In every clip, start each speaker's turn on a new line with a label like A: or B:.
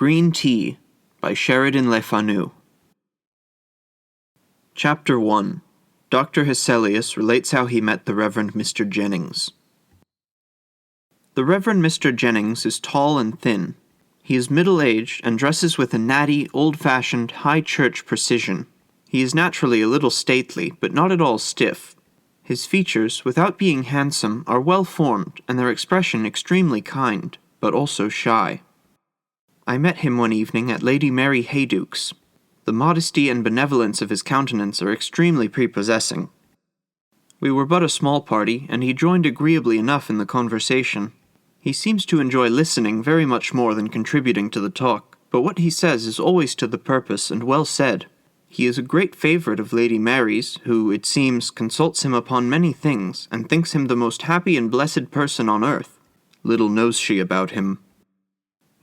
A: Green Tea by Sheridan Le Fanu. Chapter 1. Dr. Hesselius relates how he met the Reverend Mr. Jennings. The Reverend Mr. Jennings is tall and thin. He is middle-aged and dresses with a natty, old-fashioned, high-church precision. He is naturally a little stately, but not at all stiff. His features, without being handsome, are well-formed, and their expression extremely kind, but also shy. I met him one evening at Lady Mary Hayduke's. The modesty and benevolence of his countenance are extremely prepossessing. We were but a small party, and he joined agreeably enough in the conversation. He seems to enjoy listening very much more than contributing to the talk, but what he says is always to the purpose and well said. He is a great favourite of Lady Mary's, who, it seems, consults him upon many things, and thinks him the most happy and blessed person on earth. Little knows she about him.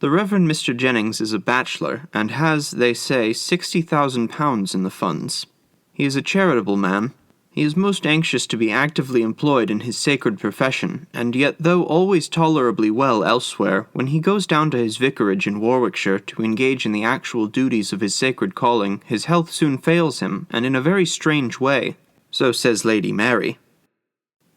A: The Reverend Mr. Jennings is a bachelor, and has, they say, £60,000 in the funds. He is a charitable man. He is most anxious to be actively employed in his sacred profession, and yet though always tolerably well elsewhere, when he goes down to his vicarage in Warwickshire to engage in the actual duties of his sacred calling, his health soon fails him, and in a very strange way. So says Lady Mary.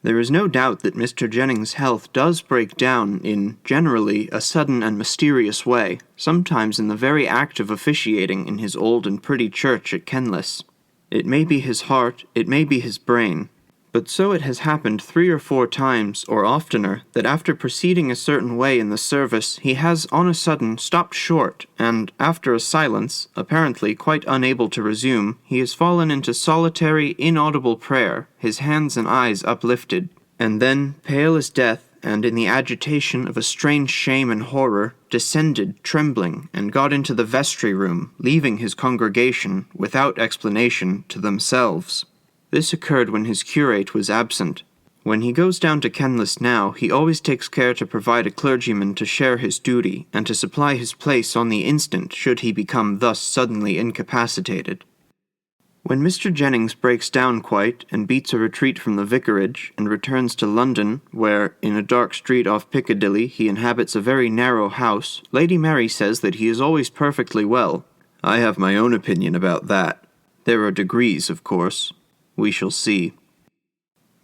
A: There is no doubt that Mr. Jennings' health does break down in, generally, a sudden and mysterious way, sometimes in the very act of officiating in his old and pretty church at Kenlis. It may be his heart, it may be his brain, but so it has happened 3 or 4 times, or oftener, that after proceeding a certain way in the service, he has on a sudden stopped short, and, after a silence, apparently quite unable to resume, he has fallen into solitary, inaudible prayer, his hands and eyes uplifted, and then, pale as death, and in the agitation of a strange shame and horror, descended, trembling, and got into the vestry-room, leaving his congregation, without explanation, to themselves. This occurred when his curate was absent. When he goes down to Kenlis now, he always takes care to provide a clergyman to share his duty, and to supply his place on the instant should he become thus suddenly incapacitated. When Mr. Jennings breaks down quite, and beats a retreat from the vicarage, and returns to London, where, in a dark street off Piccadilly, he inhabits a very narrow house, Lady Mary says that he is always perfectly well. I have my own opinion about that. There are degrees, of course. We shall see.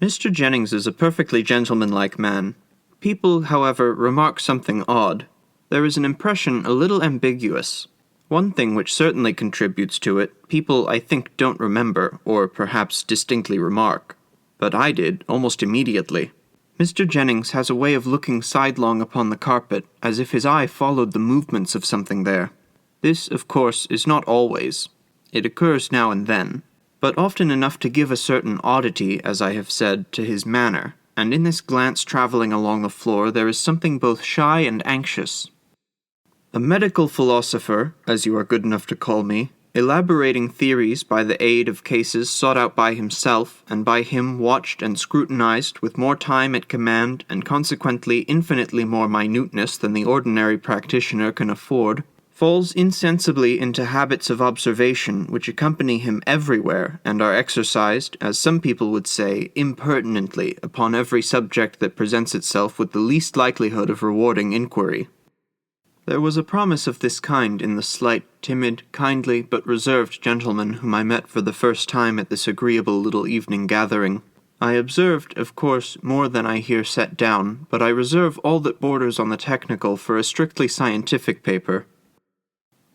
A: Mr. Jennings is a perfectly gentlemanlike man. People, however, remark something odd. There is an impression a little ambiguous. One thing which certainly contributes to it, people, I think, don't remember, or perhaps distinctly remark. But I did, almost immediately. Mr. Jennings has a way of looking sidelong upon the carpet, as if his eye followed the movements of something there. This, of course, is not always. It occurs now and then, but often enough to give a certain oddity, as I have said, to his manner, and in this glance travelling along the floor there is something both shy and anxious. A medical philosopher, as you are good enough to call me, elaborating theories by the aid of cases sought out by himself, and by him watched and scrutinized with more time at command, and consequently infinitely more minuteness than the ordinary practitioner can afford, falls insensibly into habits of observation which accompany him everywhere, and are exercised, as some people would say, impertinently upon every subject that presents itself with the least likelihood of rewarding inquiry. There was a promise of this kind in the slight, timid, kindly, but reserved gentleman whom I met for the first time at this agreeable little evening gathering. I observed, of course, more than I here set down, but I reserve all that borders on the technical for a strictly scientific paper.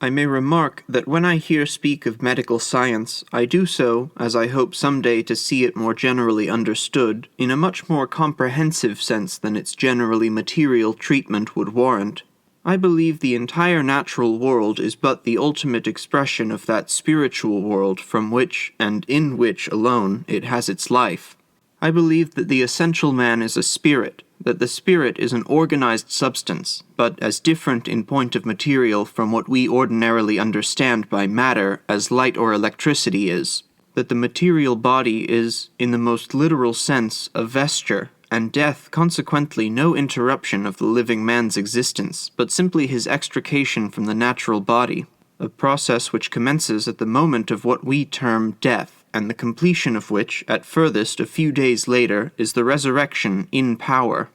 A: I may remark that when I here speak of medical science, I do so, as I hope some day to see it more generally understood, in a much more comprehensive sense than its generally material treatment would warrant. I believe the entire natural world is but the ultimate expression of that spiritual world from which, and in which alone, it has its life. I believe that the essential man is a spirit, that the spirit is an organized substance, but as different in point of material from what we ordinarily understand by matter as light or electricity is, that the material body is, in the most literal sense, a vesture, and death consequently no interruption of the living man's existence, but simply his extrication from the natural body, a process which commences at the moment of what we term death, and the completion of which, at furthest a few days later, is the resurrection in power.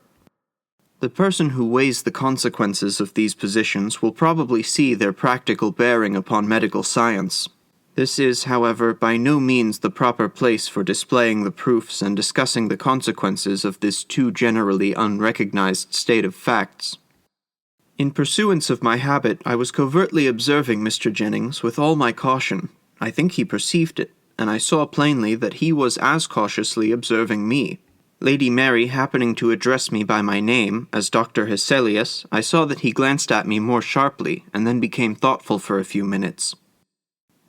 A: The person who weighs the consequences of these positions will probably see their practical bearing upon medical science. This is, however, by no means the proper place for displaying the proofs and discussing the consequences of this too generally unrecognized state of facts. In pursuance of my habit, I was covertly observing Mr. Jennings with all my caution. I think he perceived it, and I saw plainly that he was as cautiously observing me. Lady Mary happening to address me by my name, as Dr. Hesselius, I saw that he glanced at me more sharply, and then became thoughtful for a few minutes.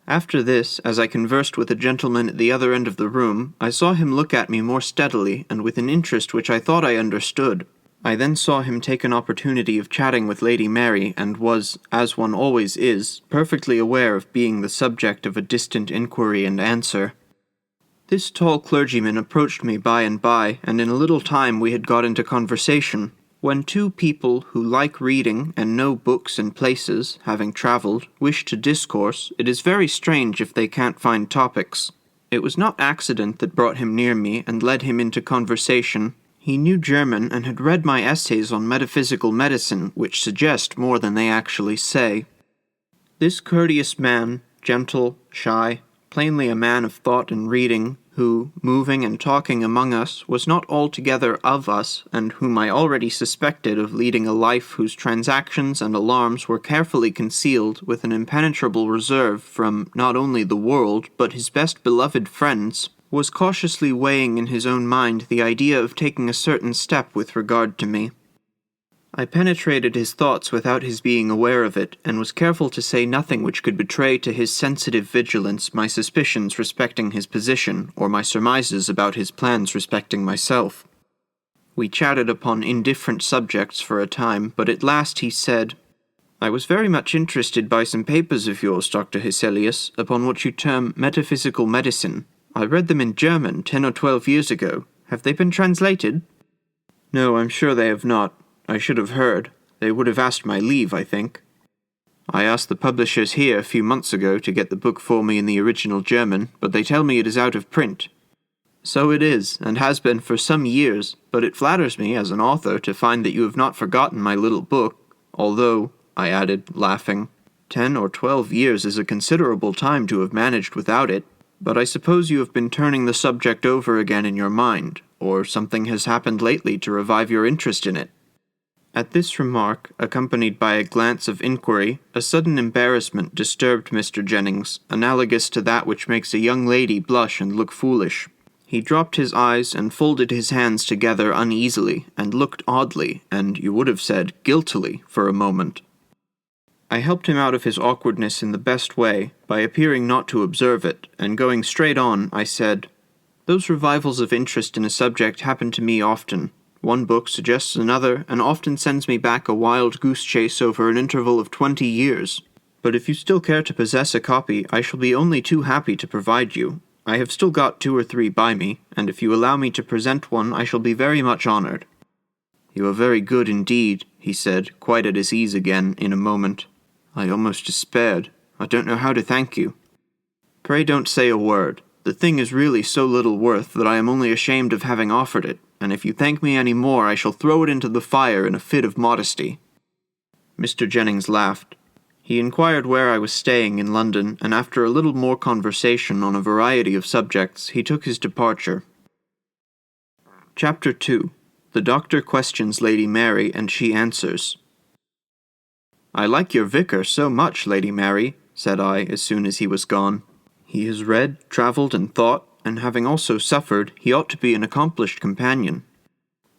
A: After this, as I conversed with a gentleman at the other end of the room, I saw him look at me more steadily, and with an interest which I thought I understood. I then saw him take an opportunity of chatting with Lady Mary, and was, as one always is, perfectly aware of being the subject of a distant inquiry and answer. This tall clergyman approached me by and by, and in a little time we had got into conversation. When two people who like reading and know books and places, having travelled, wish to discourse, it is very strange if they can't find topics. It was not accident that brought him near me and led him into conversation. He knew German and had read my essays on metaphysical medicine, which suggest more than they actually say. This courteous man, gentle, shy, plainly a man of thought and reading, who, moving and talking among us, was not altogether of us, and whom I already suspected of leading a life whose transactions and alarms were carefully concealed with an impenetrable reserve from not only the world, but his best beloved friends, was cautiously weighing in his own mind the idea of taking a certain step with regard to me. I penetrated his thoughts without his being aware of it, and was careful to say nothing which could betray to his sensitive vigilance my suspicions respecting his position, or my surmises about his plans respecting myself. We chatted upon indifferent subjects for a time, but at last he said, "I was very much interested by some papers of yours, Dr. Hesselius, upon what you term metaphysical medicine. I read them in German 10 or 12 years ago. Have they been translated?" "No, I'm sure they have not. I should have heard. They would have asked my leave, I think. I asked the publishers here a few months ago to get the book for me in the original German, but they tell me it is out of print." "So it is, and has been for some years, but it flatters me, as an author, to find that you have not forgotten my little book, although," I added, laughing, 10 or 12 years is a considerable time to have managed without it. But I suppose you have been turning the subject over again in your mind, or something has happened lately to revive your interest in it." At this remark, accompanied by a glance of inquiry, a sudden embarrassment disturbed Mr. Jennings, analogous to that which makes a young lady blush and look foolish. He dropped his eyes and folded his hands together uneasily, and looked oddly, and, you would have said, guiltily, for a moment. I helped him out of his awkwardness in the best way, by appearing not to observe it, and going straight on, I said, "Those revivals of interest in a subject happen to me often. One book suggests another, and often sends me back a wild goose chase over an interval of 20 years. But if you still care to possess a copy, I shall be only too happy to provide you. I have still got 2 or 3 by me, and if you allow me to present one, I shall be very much honored." "You are very good indeed," he said, quite at his ease again, in a moment. "I almost despaired. I don't know how to thank you." "Pray don't say a word. The thing is really so little worth that I am only ashamed of having offered it, and if you thank me any more I shall throw it into the fire in a fit of modesty." Mr. Jennings laughed. He inquired where I was staying in London, and after a little more conversation on a variety of subjects, he took his departure. Chapter 2. The Doctor questions Lady Mary, and she answers. "I like your vicar so much, Lady Mary," said I, as soon as he was gone. "He has read, travelled, and thought, and having also suffered, he ought to be an accomplished companion."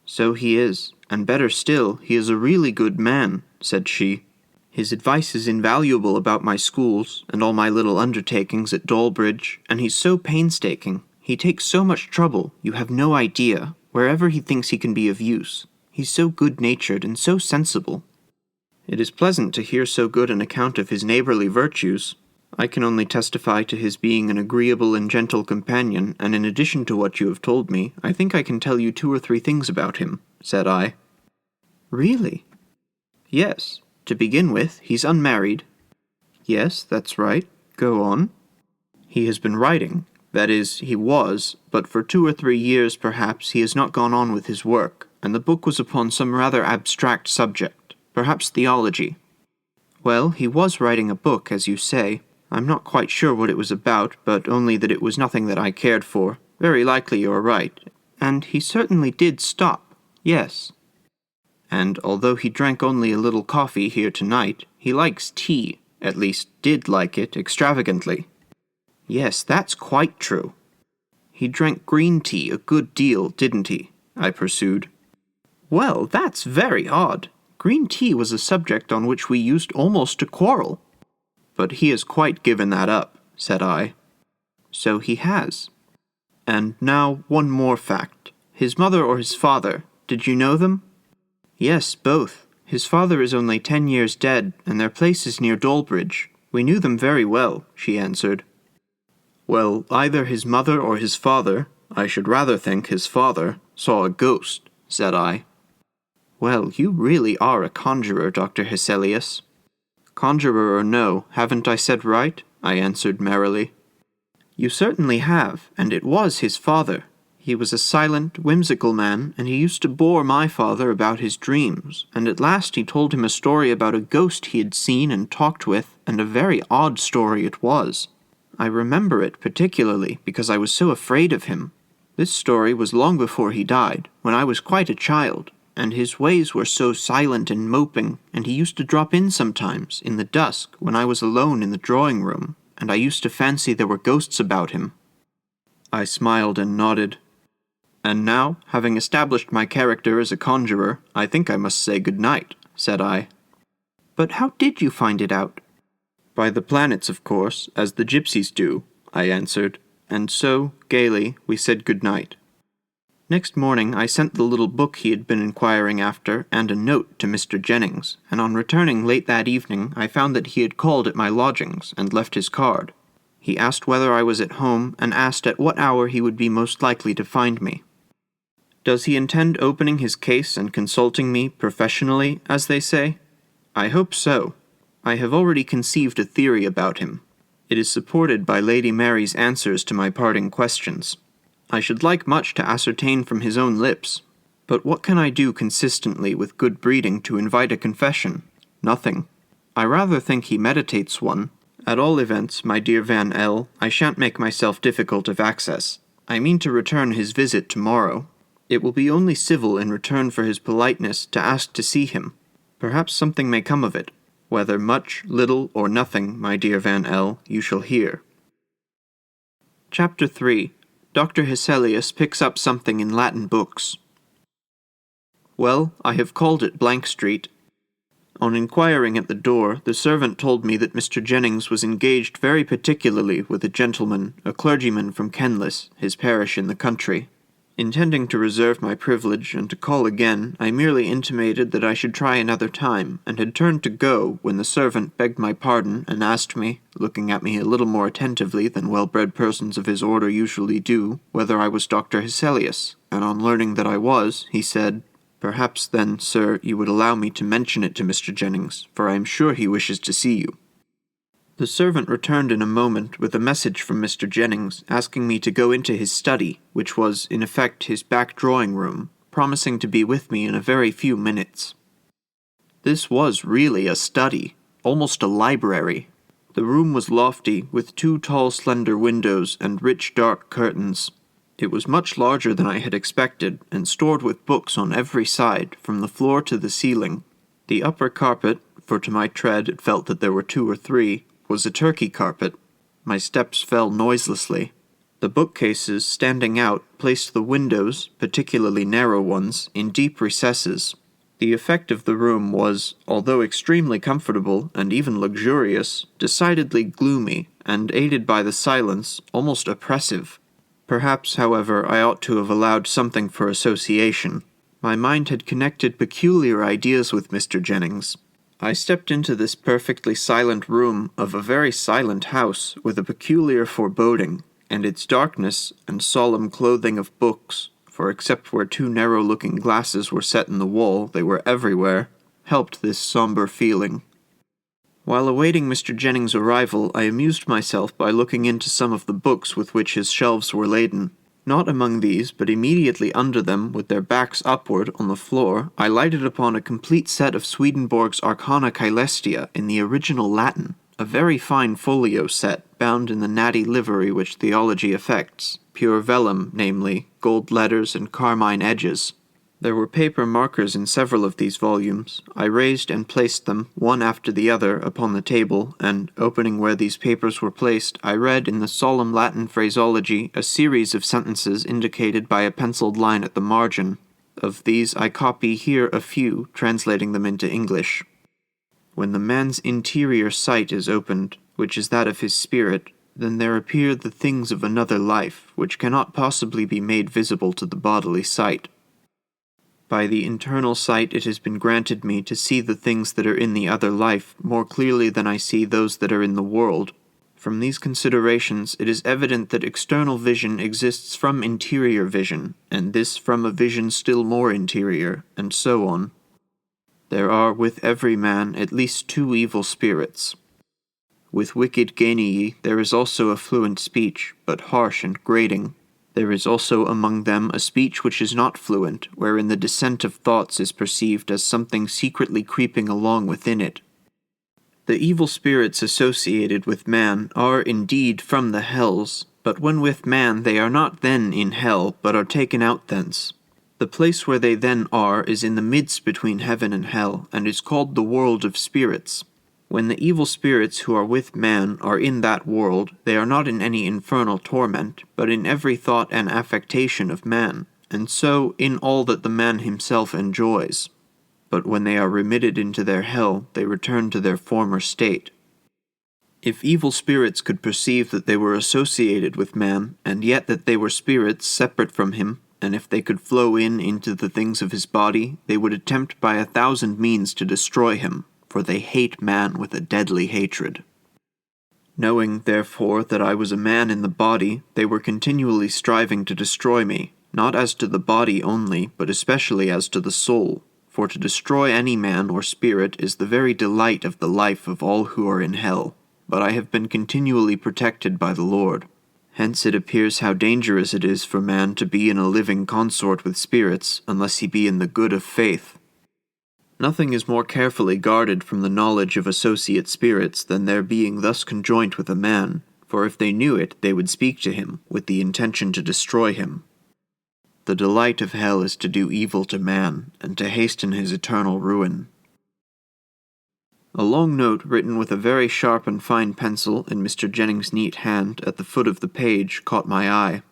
A: "So he is, and better still, he is a really good man," said she. "His advice is invaluable about my schools, and all my little undertakings at Dawlbridge, and he's so painstaking. He takes so much trouble, you have no idea, wherever he thinks he can be of use. He's so good-natured and so sensible." "It is pleasant to hear so good an account of his neighbourly virtues. I can only testify to his being an agreeable and gentle companion, and in addition to what you have told me, I think I can tell you 2 or 3 things about him," said I. "Really?" "Yes. To begin with, he's unmarried." "Yes, that's right. Go on." "He has been writing. That is, he was, but for 2 or 3 years perhaps he has not gone on with his work. and the book was upon some rather abstract subject, perhaps theology. Well, he was writing a book, as you say. I'm not quite sure what it was about, but only that it was nothing that I cared for. Very likely you're right. And he certainly did stop, yes. And although he drank only a little coffee here tonight, he likes tea, at least did like it extravagantly. Yes, that's quite true. He drank green tea a good deal, didn't he? I pursued. Well, that's very odd. Green tea was a subject on which we used almost to quarrel. But he has quite given that up, said I. So he has. And now one more fact. His mother or his father, did you know them? Yes, both. His father is only 10 years dead, and their place is near Dawlbridge. We knew them very well, she answered. Well, either his mother or his father, I should rather think his father, saw a ghost, said I. Well, you really are a conjurer, Dr. Hesselius. Conjurer or no, haven't I said right? I answered merrily. You certainly have, and it was his father. He was a silent, whimsical man, and he used to bore my father about his dreams, and at last he told him a story about a ghost he had seen and talked with, and a very odd story it was. I remember it particularly because I was so afraid of him. This story was long before he died, when I was quite a child, and his ways were so silent and moping, and he used to drop in sometimes, in the dusk, when I was alone in the drawing-room, and I used to fancy there were ghosts about him. I smiled and nodded. And now, having established my character as a conjurer, I think I must say good night, said I. But how did you find it out? By the planets, of course, as the gypsies do, I answered, and so, gaily, we said good night. Next morning I sent the little book he had been inquiring after and a note to Mr. Jennings, and on returning late that evening I found that he had called at my lodgings and left his card. He asked whether I was at home, and asked at what hour he would be most likely to find me. Does he intend opening his case and consulting me professionally, as they say? I hope so. I have already conceived a theory about him. It is supported by Lady Mary's answers to my parting questions. I should like much to ascertain from his own lips. But what can I do consistently with good breeding to invite a confession? Nothing. I rather think he meditates one. At all events, my dear Van L., I shan't make myself difficult of access. I mean to return his visit tomorrow. It will be only civil in return for his politeness to ask to see him. Perhaps something may come of it. Whether much, little, or nothing, my dear Van L., you shall hear. Chapter 3. Dr. Hesselius picks up something in Latin books. Well, I have called at Blank Street. On inquiring at the door, the servant told me that Mr. Jennings was engaged very particularly with a gentleman, a clergyman from Kenlis, his parish in the country. Intending to reserve my privilege and to call again, I merely intimated that I should try another time, and had turned to go when the servant begged my pardon and asked me, looking at me a little more attentively than well-bred persons of his order usually do, whether I was Dr. Hesselius, and on learning that I was, he said, "Perhaps, then, sir, you would allow me to mention it to Mr. Jennings, for I am sure he wishes to see you." The servant returned in a moment with a message from Mr. Jennings, asking me to go into his study, which was, in effect, his back drawing-room, promising to be with me in a very few minutes. This was really a study, almost a library. The room was lofty, with 2 tall slender windows and rich dark curtains. It was much larger than I had expected, and stored with books on every side, from the floor to the ceiling. The upper carpet, for to my tread it felt that there were 2 or 3, was a Turkey carpet. My steps fell noiselessly. The bookcases, standing out, placed the windows, particularly narrow ones, in deep recesses. The effect of the room was, although extremely comfortable and even luxurious, decidedly gloomy, and, aided by the silence, almost oppressive. Perhaps, however, I ought to have allowed something for association. My mind had connected peculiar ideas with Mr. Jennings. I stepped into this perfectly silent room of a very silent house with a peculiar foreboding, and its darkness and solemn clothing of books, for except where 2 narrow-looking glasses were set in the wall, they were everywhere, helped this somber feeling. While awaiting Mr. Jennings' arrival, I amused myself by looking into some of the books with which his shelves were laden. Not among these, but immediately under them, with their backs upward on the floor, I lighted upon a complete set of Swedenborg's Arcana Caelestia in the original Latin, a very fine folio set, bound in the natty livery which theology affects, pure vellum, namely, gold letters and carmine edges. There were paper markers in several of these volumes. I raised and placed them, one after the other, upon the table, and, opening where these papers were placed, I read in the solemn Latin phraseology a series of sentences indicated by a penciled line at the margin. Of these I copy here a few, translating them into English. When the man's interior sight is opened, which is that of his spirit, then there appear the things of another life, which cannot possibly be made visible to the bodily sight. By the internal sight it has been granted me to see the things that are in the other life more clearly than I see those that are in the world. From these considerations it is evident that external vision exists from interior vision, and this from a vision still more interior, and so on. There are with every man at least two evil spirits. With wicked genii there is also a fluent speech, but harsh and grating. There is also among them a speech which is not fluent, wherein the descent of thoughts is perceived as something secretly creeping along within it. The evil spirits associated with man are indeed from the hells, but when with man they are not then in hell, but are taken out thence. The place where they then are is in the midst between heaven and hell, and is called the world of spirits. When the evil spirits who are with man are in that world, they are not in any infernal torment, but in every thought and affectation of man, and so in all that the man himself enjoys. But when they are remitted into their hell, they return to their former state. If evil spirits could perceive that they were associated with man, and yet that they were spirits separate from him, and if they could flow into the things of his body, they would attempt by 1,000 means to destroy him, for they hate man with a deadly hatred. Knowing, therefore, that I was a man in the body, they were continually striving to destroy me, not as to the body only, but especially as to the soul, for to destroy any man or spirit is the very delight of the life of all who are in hell, but I have been continually protected by the Lord. Hence it appears how dangerous it is for man to be in a living consort with spirits, unless he be in the good of faith. Nothing is more carefully guarded from the knowledge of associate spirits than their being thus conjoint with a man, for if they knew it, they would speak to him, with the intention to destroy him. The delight of hell is to do evil to man, and to hasten his eternal ruin. A long note written with a very sharp and fine pencil in Mr. Jennings' neat hand at the foot of the page caught my eye.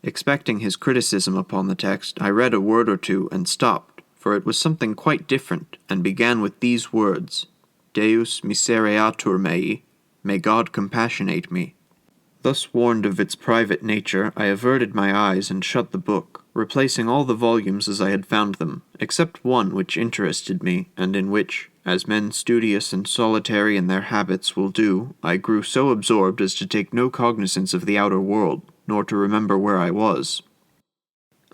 A: Expecting his criticism upon the text, I read a word or two and stopped, for it was something quite different, and began with these words, Deus misereatur mei, may God compassionate me. Thus warned of its private nature, I averted my eyes and shut the book, replacing all the volumes as I had found them, except one which interested me, and in which, as men studious and solitary in their habits will do, I grew so absorbed as to take no cognizance of the outer world, nor to remember where I was.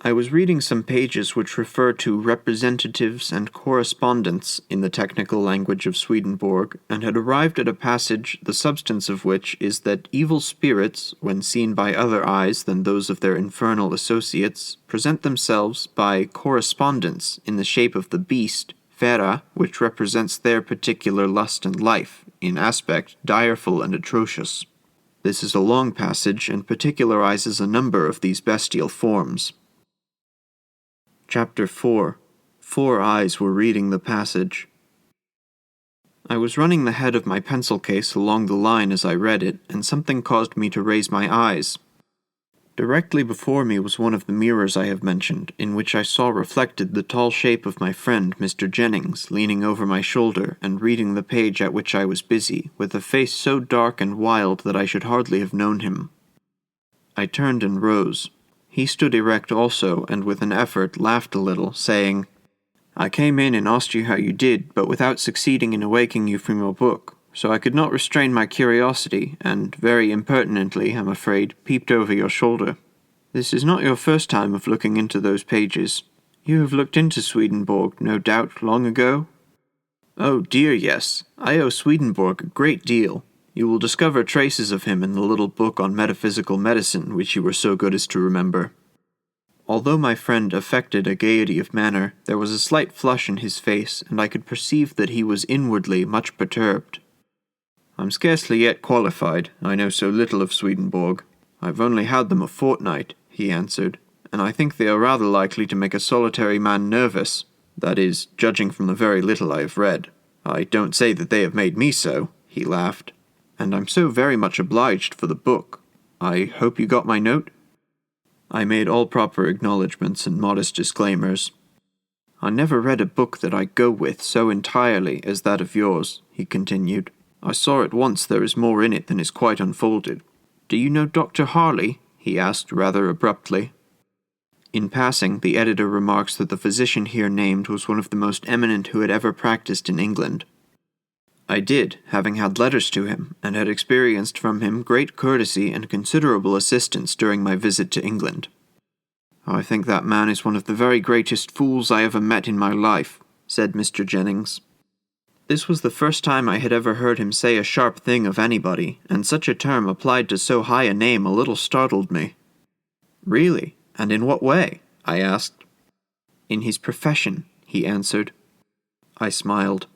A: I was reading some pages which refer to representatives and correspondents in the technical language of Swedenborg, and had arrived at a passage the substance of which is that evil spirits, when seen by other eyes than those of their infernal associates, present themselves by correspondence in the shape of the beast, Fera, which represents their particular lust and life, in aspect direful and atrocious. This is a long passage, and particularizes a number of these bestial forms. Chapter 4. 4 eyes were reading the passage. I was running the head of my pencil case along the line as I read it, and something caused me to raise my eyes. Directly before me was one of the mirrors I have mentioned, in which I saw reflected the tall shape of my friend Mr. Jennings, leaning over my shoulder and reading the page at which I was busy, with a face so dark and wild that I should hardly have known him. I turned and rose. He stood erect also, and with an effort laughed a little, saying, I came in and asked you how you did, but without succeeding in awaking you from your book, so I could not restrain my curiosity, and, very impertinently, I'm afraid, peeped over your shoulder. This is not your first time of looking into those pages. You have looked into Swedenborg, no doubt, long ago? Oh dear, yes. I owe Swedenborg a great deal. You will discover traces of him in the little book on metaphysical medicine which you were so good as to remember. Although my friend affected a gaiety of manner, there was a slight flush in his face, and I could perceive that he was inwardly much perturbed. "I'm scarcely yet qualified. I know so little of Swedenborg. I've only had them a fortnight," he answered, "and I think they are rather likely to make a solitary man nervous. That is, judging from the very little I have read. I don't say that they have made me so," he laughed, "and I'm so very much obliged for the book. I hope you got my note?" I made all proper acknowledgments and modest disclaimers. "I never read a book that I go with so entirely as that of yours," he continued. "I saw at once there is more in it than is quite unfolded. Do you know Dr. Harley?" he asked rather abruptly. In passing, the editor remarks that the physician here named was one of the most eminent who had ever practiced in England. I did, having had letters to him, and had experienced from him great courtesy and considerable assistance during my visit to England. "I think that man is one of the very greatest fools I ever met in my life," said Mr. Jennings. This was the first time I had ever heard him say a sharp thing of anybody, and such a term applied to so high a name a little startled me. "Really? And in what way?" I asked. "In his profession," he answered. I smiled.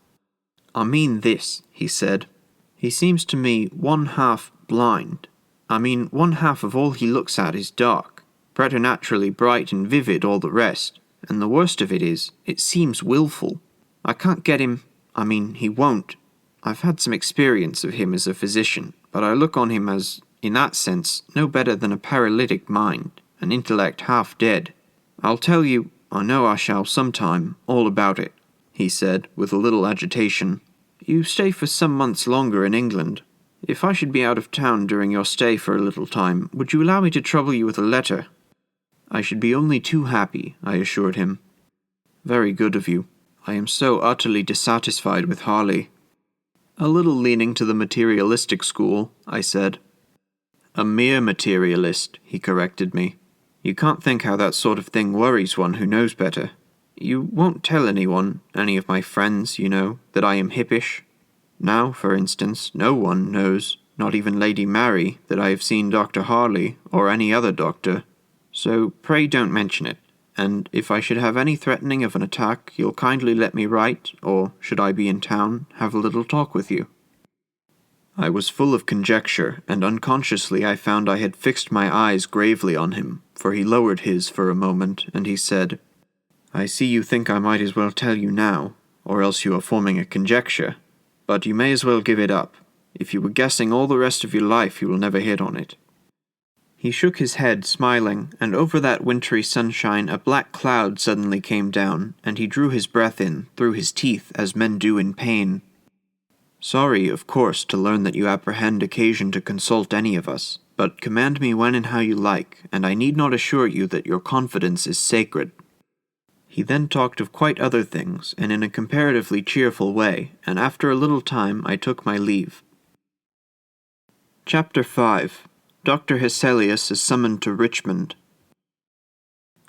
A: "I mean this," he said. "He seems to me one half blind. I mean, one half of all he looks at is dark, preternaturally bright and vivid all the rest, and the worst of it is, it seems willful. I can't get him, he won't. I've had some experience of him as a physician, but I look on him as, in that sense, no better than a paralytic mind, an intellect half dead. I'll tell you, I know I shall sometime, all about it," he said, with a little agitation. "You stay for some months longer in England. If I should be out of town during your stay for a little time, would you allow me to trouble you with a letter?" "I should be only too happy," I assured him. "Very good of you. I am so utterly dissatisfied with Harley." "A little leaning to the materialistic school," I said. "A mere materialist," he corrected me. "You can't think how that sort of thing worries one who knows better. You won't tell anyone, any of my friends, you know, that I am hippish. Now, for instance, no one knows, not even Lady Mary, that I have seen Dr. Harley, or any other doctor. So pray don't mention it, and if I should have any threatening of an attack, you'll kindly let me write, or, should I be in town, have a little talk with you." I was full of conjecture, and unconsciously I found I had fixed my eyes gravely on him, for he lowered his for a moment, and he said, "I see you think I might as well tell you now, or else you are forming a conjecture. But you may as well give it up. If you were guessing all the rest of your life, you will never hit on it." He shook his head, smiling, and over that wintry sunshine a black cloud suddenly came down, and he drew his breath in, through his teeth, as men do in pain. "Sorry, of course, to learn that you apprehend occasion to consult any of us, but command me when and how you like, and I need not assure you that your confidence is sacred." He then talked of quite other things, and in a comparatively cheerful way, and after a little time I took my leave. Chapter 5. Dr. Hesselius is summoned to Richmond.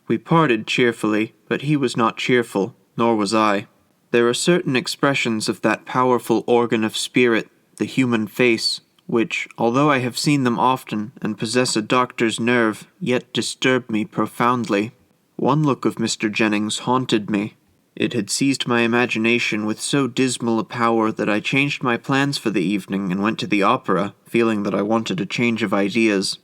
A: We parted cheerfully, but he was not cheerful, nor was I. There are certain expressions of that powerful organ of spirit, the human face, which, although I have seen them often and possess a doctor's nerve, yet disturb me profoundly. One look of Mr. Jennings haunted me. It had seized my imagination with so dismal a power that I changed my plans for the evening and went to the opera, feeling that I wanted a change of ideas.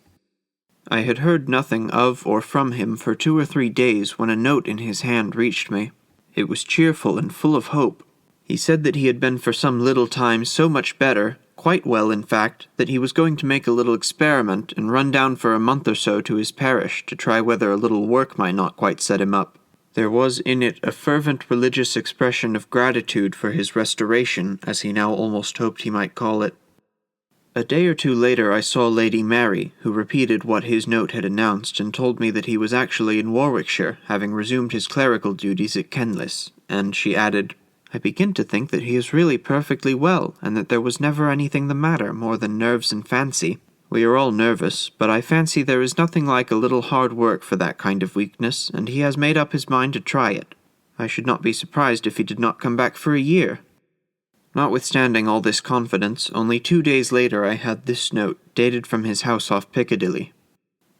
A: I had heard nothing of or from him for 2 or 3 days when a note in his hand reached me. It was cheerful and full of hope. He said that he had been for some little time so much better, quite well in fact, that he was going to make a little experiment and run down for a month or so to his parish to try whether a little work might not quite set him up. There was in it a fervent religious expression of gratitude for his restoration, as he now almost hoped he might call it. A day or 2 later I saw Lady Mary, who repeated what his note had announced and told me that he was actually in Warwickshire, having resumed his clerical duties at Kenlis, and she added, "I begin to think that he is really perfectly well, and that there was never anything the matter more than nerves and fancy. We are all nervous, but I fancy there is nothing like a little hard work for that kind of weakness, and he has made up his mind to try it. I should not be surprised if he did not come back for a year." Notwithstanding all this confidence, only 2 days later I had this note, dated from his house off Piccadilly.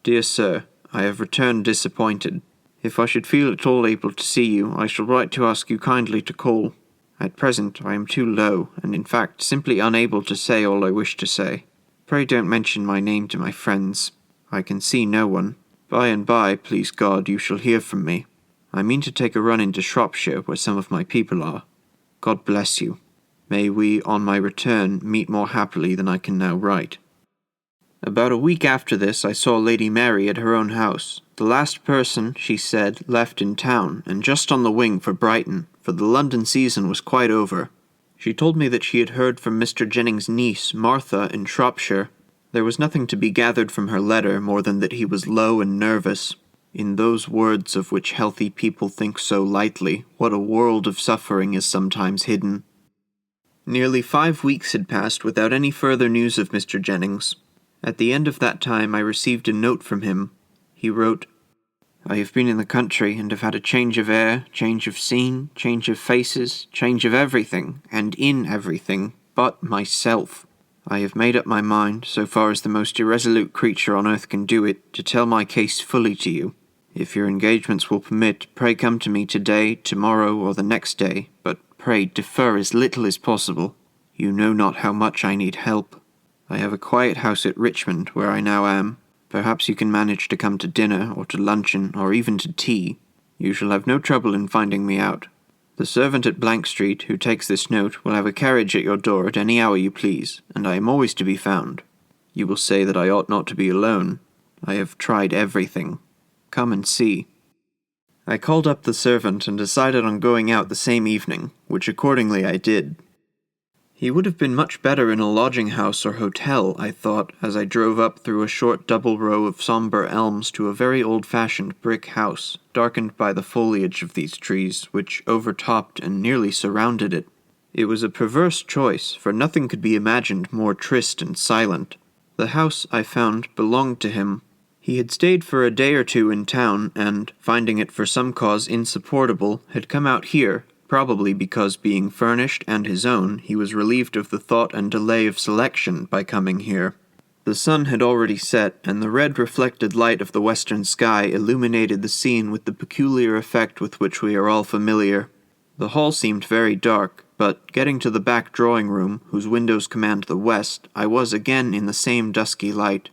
A: "Dear Sir, I have returned disappointed. If I should feel at all able to see you, I shall write to ask you kindly to call. At present I am too low, and in fact simply unable to say all I wish to say. Pray don't mention my name to my friends. I can see no one. By and by, please God, you shall hear from me. I mean to take a run into Shropshire, where some of my people are. God bless you. May we, on my return, meet more happily than I can now write. About a week after this I saw Lady Mary at her own house, the last person, she said, left in town, and just on the wing for Brighton, for the London season was quite over. She told me that she had heard from Mr. Jennings' niece, Martha, in Shropshire. There was nothing to be gathered from her letter more than that he was low and nervous. In those words of which healthy people think so lightly, what a world of suffering is sometimes hidden. Nearly 5 weeks had passed without any further news of Mr. Jennings. At the end of that time I received a note from him. He wrote, "I have been in the country and have had a change of air, change of scene, change of faces, change of everything, and in everything, but myself. I have made up my mind, so far as the most irresolute creature on earth can do it, to tell my case fully to you. If your engagements will permit, pray come to me today, tomorrow, or the next day, but pray defer as little as possible. You know not how much I need help. I have a quiet house at Richmond, where I now am. Perhaps you can manage to come to dinner, or to luncheon, or even to tea. You shall have no trouble in finding me out. The servant at Blank Street, who takes this note, will have a carriage at your door at any hour you please, and I am always to be found. You will say that I ought not to be alone. I have tried everything. Come and see." I called up the servant and decided on going out the same evening, which accordingly I did. He would have been much better in a lodging-house or hotel, I thought, as I drove up through a short double row of sombre elms to a very old-fashioned brick house, darkened by the foliage of these trees, which overtopped and nearly surrounded it. It was a perverse choice, for nothing could be imagined more triste and silent. The house, I found, belonged to him. He had stayed for a day or two in town, and, finding it for some cause insupportable, had come out here, probably because, being furnished and his own, he was relieved of the thought and delay of selection by coming here. The sun had already set, and the red reflected light of the western sky illuminated the scene with the peculiar effect with which we are all familiar. The hall seemed very dark, but, getting to the back drawing-room, whose windows command the west, I was again in the same dusky light.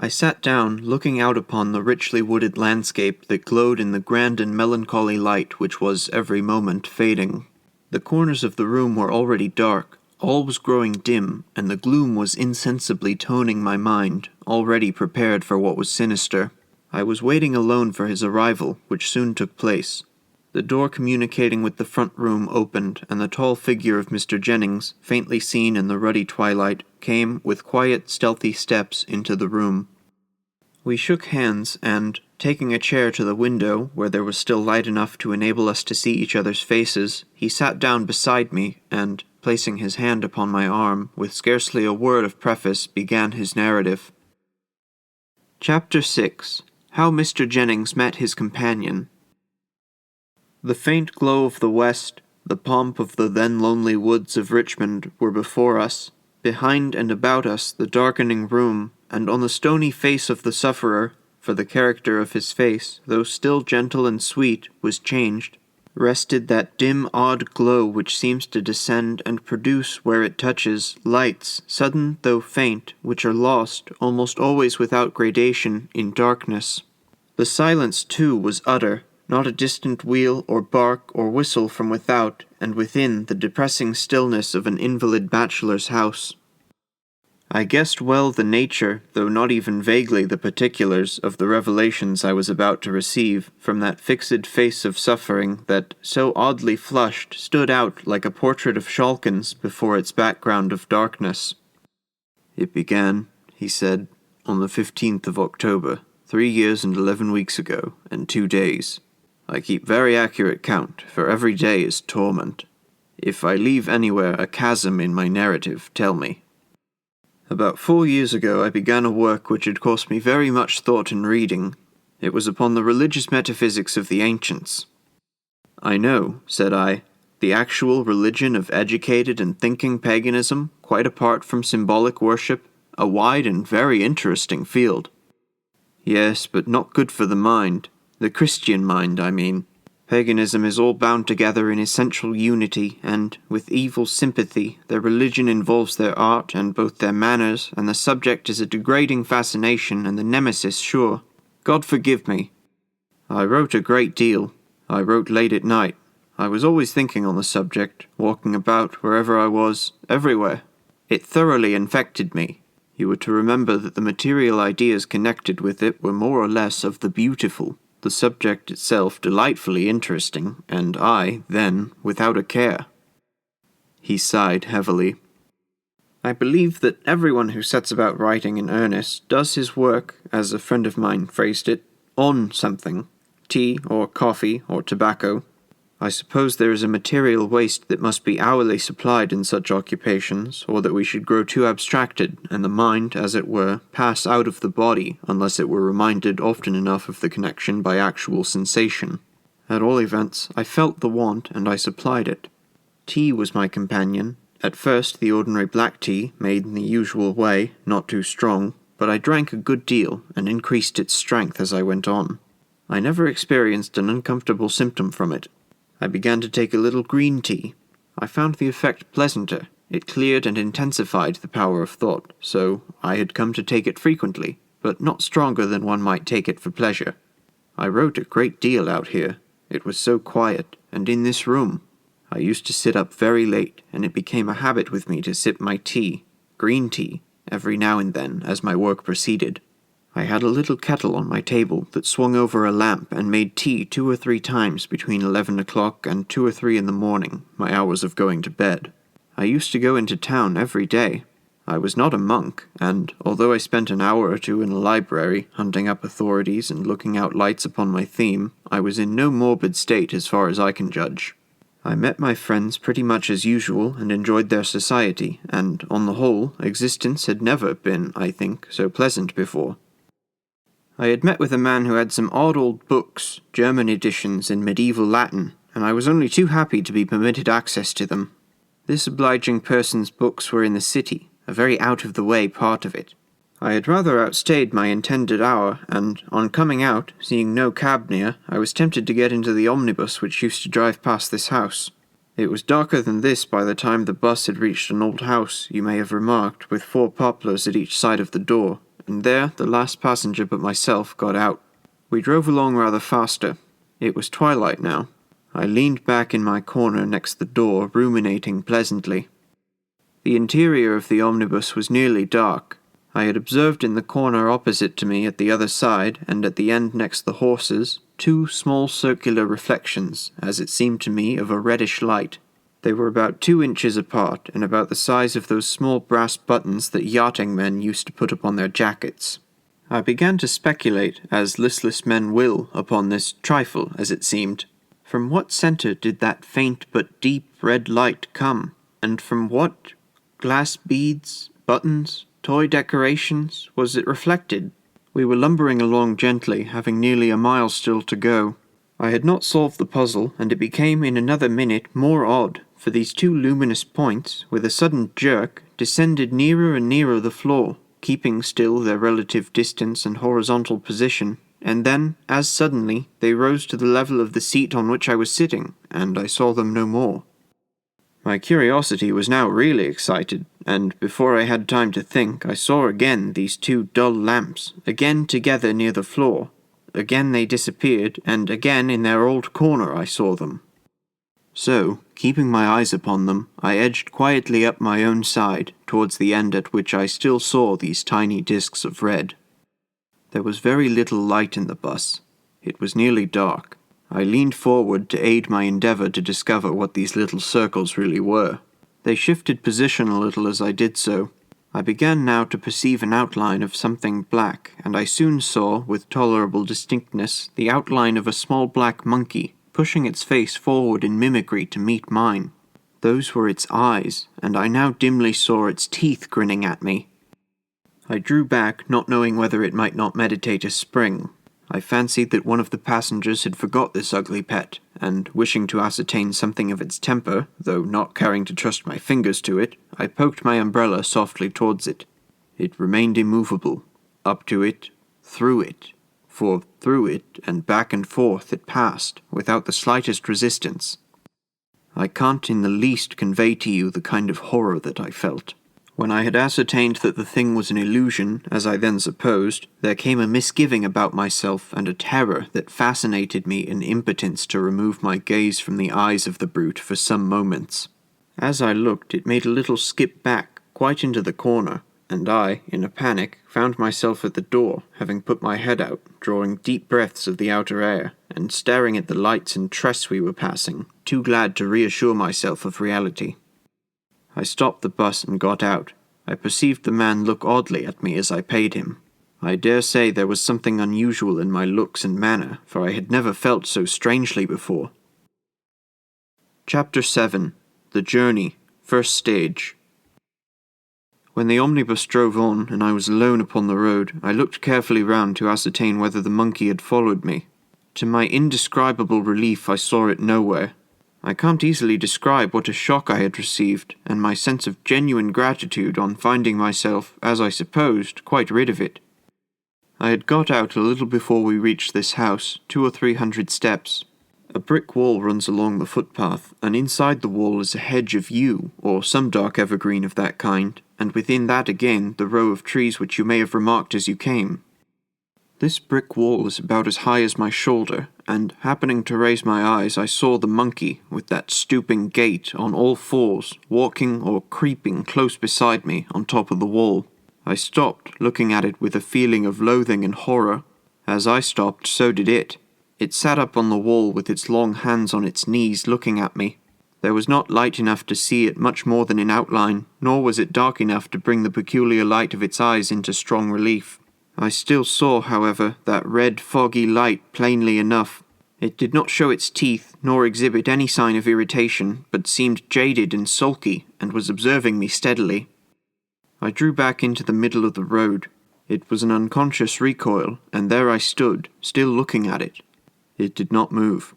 A: I sat down, looking out upon the richly wooded landscape that glowed in the grand and melancholy light which was every moment fading. The corners of the room were already dark, all was growing dim, and the gloom was insensibly toning my mind, already prepared for what was sinister. I was waiting alone for his arrival, which soon took place. The door communicating with the front room opened, and the tall figure of Mr. Jennings, faintly seen in the ruddy twilight, came, with quiet, stealthy steps, into the room. We shook hands, and, taking a chair to the window, where there was still light enough to enable us to see each other's faces, he sat down beside me, and, placing his hand upon my arm, with scarcely a word of preface, began his narrative. Chapter 6. How Mr. Jennings Met His Companion. The faint glow of the west, the pomp of the then lonely woods of Richmond, were before us. Behind and about us the darkening room, and on the stony face of the sufferer, for the character of his face, though still gentle and sweet, was changed, rested that dim odd glow which seems to descend and produce, where it touches, lights, sudden though faint, which are lost, almost always without gradation, in darkness. The silence, too, was utter, not a distant wheel or bark or whistle from without, and within the depressing stillness of an invalid bachelor's house. I guessed well the nature, though not even vaguely the particulars, of the revelations I was about to receive from that fixed face of suffering that, so oddly flushed, stood out like a portrait of Schalken's before its background of darkness. "It began," he said, "on the 15th of October, 3 years and 11 weeks ago, and 2 days. I keep very accurate count, for every day is torment. If I leave anywhere a chasm in my narrative, tell me. About 4 years ago I began a work which had cost me very much thought and reading. It was upon the religious metaphysics of the ancients." "I know," said I, "the actual religion of educated and thinking paganism, quite apart from symbolic worship, a wide and very interesting field." "Yes, but not good for the mind. The Christian mind, I mean. Paganism is all bound together in essential unity, and, with evil sympathy, their religion involves their art and both their manners, and the subject is a degrading fascination and the nemesis sure. God forgive me. I wrote a great deal. I wrote late at night. I was always thinking on the subject, walking about wherever I was, everywhere. It thoroughly infected me. You were to remember that the material ideas connected with it were more or less of the beautiful, the subject itself delightfully interesting, and I, then, without a care. He sighed heavily. I believe that everyone who sets about writing in earnest does his work, as a friend of mine phrased it, on something, tea or coffee or tobacco. I suppose there is a material waste that must be hourly supplied in such occupations, or that we should grow too abstracted, and the mind, as it were, pass out of the body, unless it were reminded often enough of the connection by actual sensation. At all events, I felt the want, and I supplied it. Tea was my companion. At first the ordinary black tea, made in the usual way, not too strong, but I drank a good deal, and increased its strength as I went on. I never experienced an uncomfortable symptom from it. I began to take a little green tea. I found the effect pleasanter. It cleared and intensified the power of thought, so I had come to take it frequently, but not stronger than one might take it for pleasure. I wrote a great deal out here. It was so quiet, and in this room. I used to sit up very late, and it became a habit with me to sip my tea, green tea, every now and then as my work proceeded. I had a little kettle on my table that swung over a lamp and made tea 2 or 3 times between 11 o'clock and 2 or 3 in the morning, my hours of going to bed. I used to go into town every day. I was not a monk, and, although I spent an hour or 2 in a library, hunting up authorities and looking out lights upon my theme, I was in no morbid state as far as I can judge. I met my friends pretty much as usual and enjoyed their society, and, on the whole, existence had never been, I think, so pleasant before. I had met with a man who had some odd old books, German editions in medieval Latin, and I was only too happy to be permitted access to them. This obliging person's books were in the city, a very out-of-the-way part of it. I had rather outstayed my intended hour, and, on coming out, seeing no cab near, I was tempted to get into the omnibus which used to drive past this house. It was darker than this by the time the bus had reached an old house, you may have remarked, with 4 poplars at each side of the door, and there the last passenger but myself got out. We drove along rather faster. It was twilight now. I leaned back in my corner next the door, ruminating pleasantly. The interior of the omnibus was nearly dark. I had observed in the corner opposite to me at the other side, and at the end next the horses, 2 small circular reflections, as it seemed to me, of a reddish light. They were about 2 inches apart, and about the size of those small brass buttons that yachting men used to put upon their jackets. I began to speculate, as listless men will, upon this trifle, as it seemed. From what centre did that faint but deep red light come? And from what glass beads, buttons, toy decorations was it reflected? We were lumbering along gently, having nearly a mile still to go. I had not solved the puzzle, and it became in another minute more odd, for these 2 luminous points, with a sudden jerk, descended nearer and nearer the floor, keeping still their relative distance and horizontal position, and then, as suddenly, they rose to the level of the seat on which I was sitting, and I saw them no more. My curiosity was now really excited, and before I had time to think, I saw again these 2 dull lamps, again together near the floor. Again they disappeared, and again in their old corner I saw them. So, keeping my eyes upon them, I edged quietly up my own side, towards the end at which I still saw these tiny discs of red. There was very little light in the bus. It was nearly dark. I leaned forward to aid my endeavour to discover what these little circles really were. They shifted position a little as I did so. I began now to perceive an outline of something black, and I soon saw, with tolerable distinctness, the outline of a small black monkey, pushing its face forward in mimicry to meet mine. Those were its eyes, and I now dimly saw its teeth grinning at me. I drew back, not knowing whether it might not meditate a spring. I fancied that one of the passengers had forgot this ugly pet, and, wishing to ascertain something of its temper, though not caring to trust my fingers to it, I poked my umbrella softly towards it. It remained immovable. Up to it, through it, for through it and back and forth it passed, without the slightest resistance. I can't in the least convey to you the kind of horror that I felt. When I had ascertained that the thing was an illusion, as I then supposed, there came a misgiving about myself and a terror that fascinated me in impotence to remove my gaze from the eyes of the brute for some moments. As I looked, it made a little skip back, quite into the corner, and I, in a panic, found myself at the door, having put my head out, drawing deep breaths of the outer air, and staring at the lights and tress we were passing, too glad to reassure myself of reality. I stopped the bus and got out. I perceived the man look oddly at me as I paid him. I dare say there was something unusual in my looks and manner, for I had never felt so strangely before. Chapter 7. The Journey, First Stage. When the omnibus drove on, and I was alone upon the road, I looked carefully round to ascertain whether the monkey had followed me. To my indescribable relief I saw it nowhere. I can't easily describe what a shock I had received, and my sense of genuine gratitude on finding myself, as I supposed, quite rid of it. I had got out a little before we reached this house, 200 or 300 steps. A brick wall runs along the footpath, and inside the wall is a hedge of yew, or some dark evergreen of that kind, and within that again the row of trees which you may have remarked as you came. This brick wall is about as high as my shoulder, and, happening to raise my eyes, I saw the monkey, with that stooping gait, on all fours, walking or creeping close beside me, on top of the wall. I stopped, looking at it with a feeling of loathing and horror. As I stopped, so did it. It sat up on the wall with its long hands on its knees, looking at me. There was not light enough to see it much more than in outline, nor was it dark enough to bring the peculiar light of its eyes into strong relief. I still saw, however, that red, foggy light plainly enough. It did not show its teeth, nor exhibit any sign of irritation, but seemed jaded and sulky, and was observing me steadily. I drew back into the middle of the road. It was an unconscious recoil, and there I stood, still looking at it. It did not move.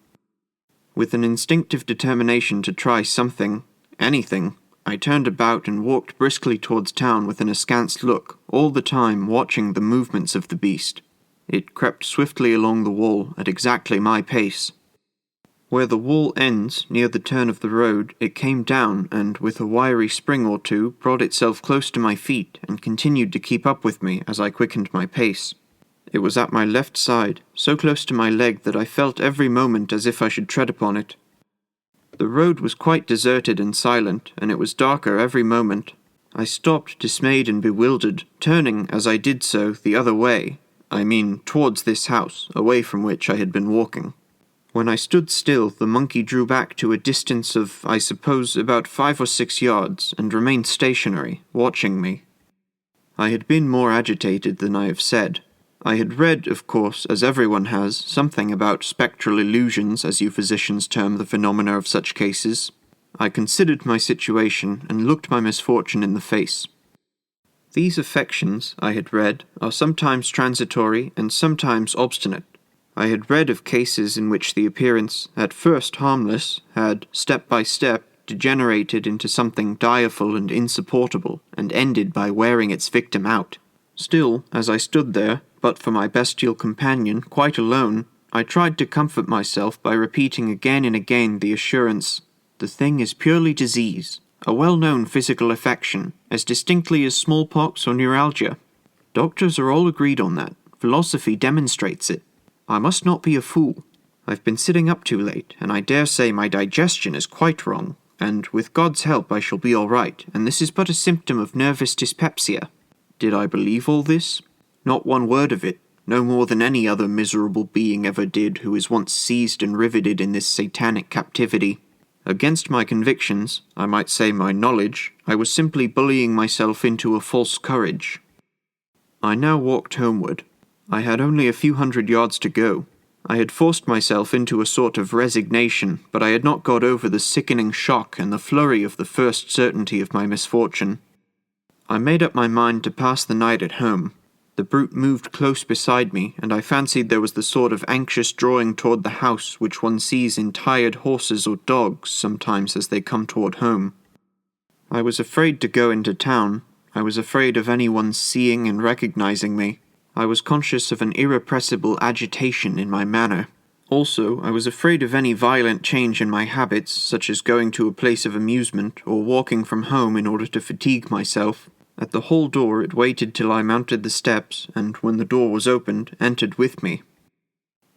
A: With an instinctive determination to try something, anything, I turned about and walked briskly towards town with an askance look, all the time watching the movements of the beast. It crept swiftly along the wall at exactly my pace. Where the wall ends, near the turn of the road, it came down and, with a wiry spring or two, brought itself close to my feet and continued to keep up with me as I quickened my pace. It was at my left side, so close to my leg that I felt every moment as if I should tread upon it. The road was quite deserted and silent, and it was darker every moment. I stopped, dismayed and bewildered, turning, as I did so, the other way, I mean towards this house, away from which I had been walking. When I stood still, the monkey drew back to a distance of, I suppose, about 5 or 6 yards, and remained stationary, watching me. I had been more agitated than I have said. I had read, of course, as everyone has, something about spectral illusions, as you physicians term the phenomena of such cases. I considered my situation, and looked my misfortune in the face. These affections, I had read, are sometimes transitory and sometimes obstinate. I had read of cases in which the appearance, at first harmless, had, step by step, degenerated into something direful and insupportable, and ended by wearing its victim out. Still, as I stood there, but for my bestial companion, quite alone, I tried to comfort myself by repeating again and again the assurance, "The thing is purely disease, a well-known physical affection, as distinctly as smallpox or neuralgia. Doctors are all agreed on that. Philosophy demonstrates it. I must not be a fool. I've been sitting up too late, and I dare say my digestion is quite wrong, and with God's help I shall be all right, and this is but a symptom of nervous dyspepsia." Did I believe all this? Not one word of it, no more than any other miserable being ever did who was once seized and riveted in this satanic captivity. Against my convictions, I might say my knowledge, I was simply bullying myself into a false courage. I now walked homeward. I had only a few 100 yards to go. I had forced myself into a sort of resignation, but I had not got over the sickening shock and the flurry of the first certainty of my misfortune. I made up my mind to pass the night at home. The brute moved close beside me, and I fancied there was the sort of anxious drawing toward the house which one sees in tired horses or dogs sometimes as they come toward home. I was afraid to go into town. I was afraid of anyone seeing and recognizing me. I was conscious of an irrepressible agitation in my manner. Also, I was afraid of any violent change in my habits, such as going to a place of amusement or walking from home in order to fatigue myself. At the hall door it waited till I mounted the steps, and, when the door was opened, entered with me.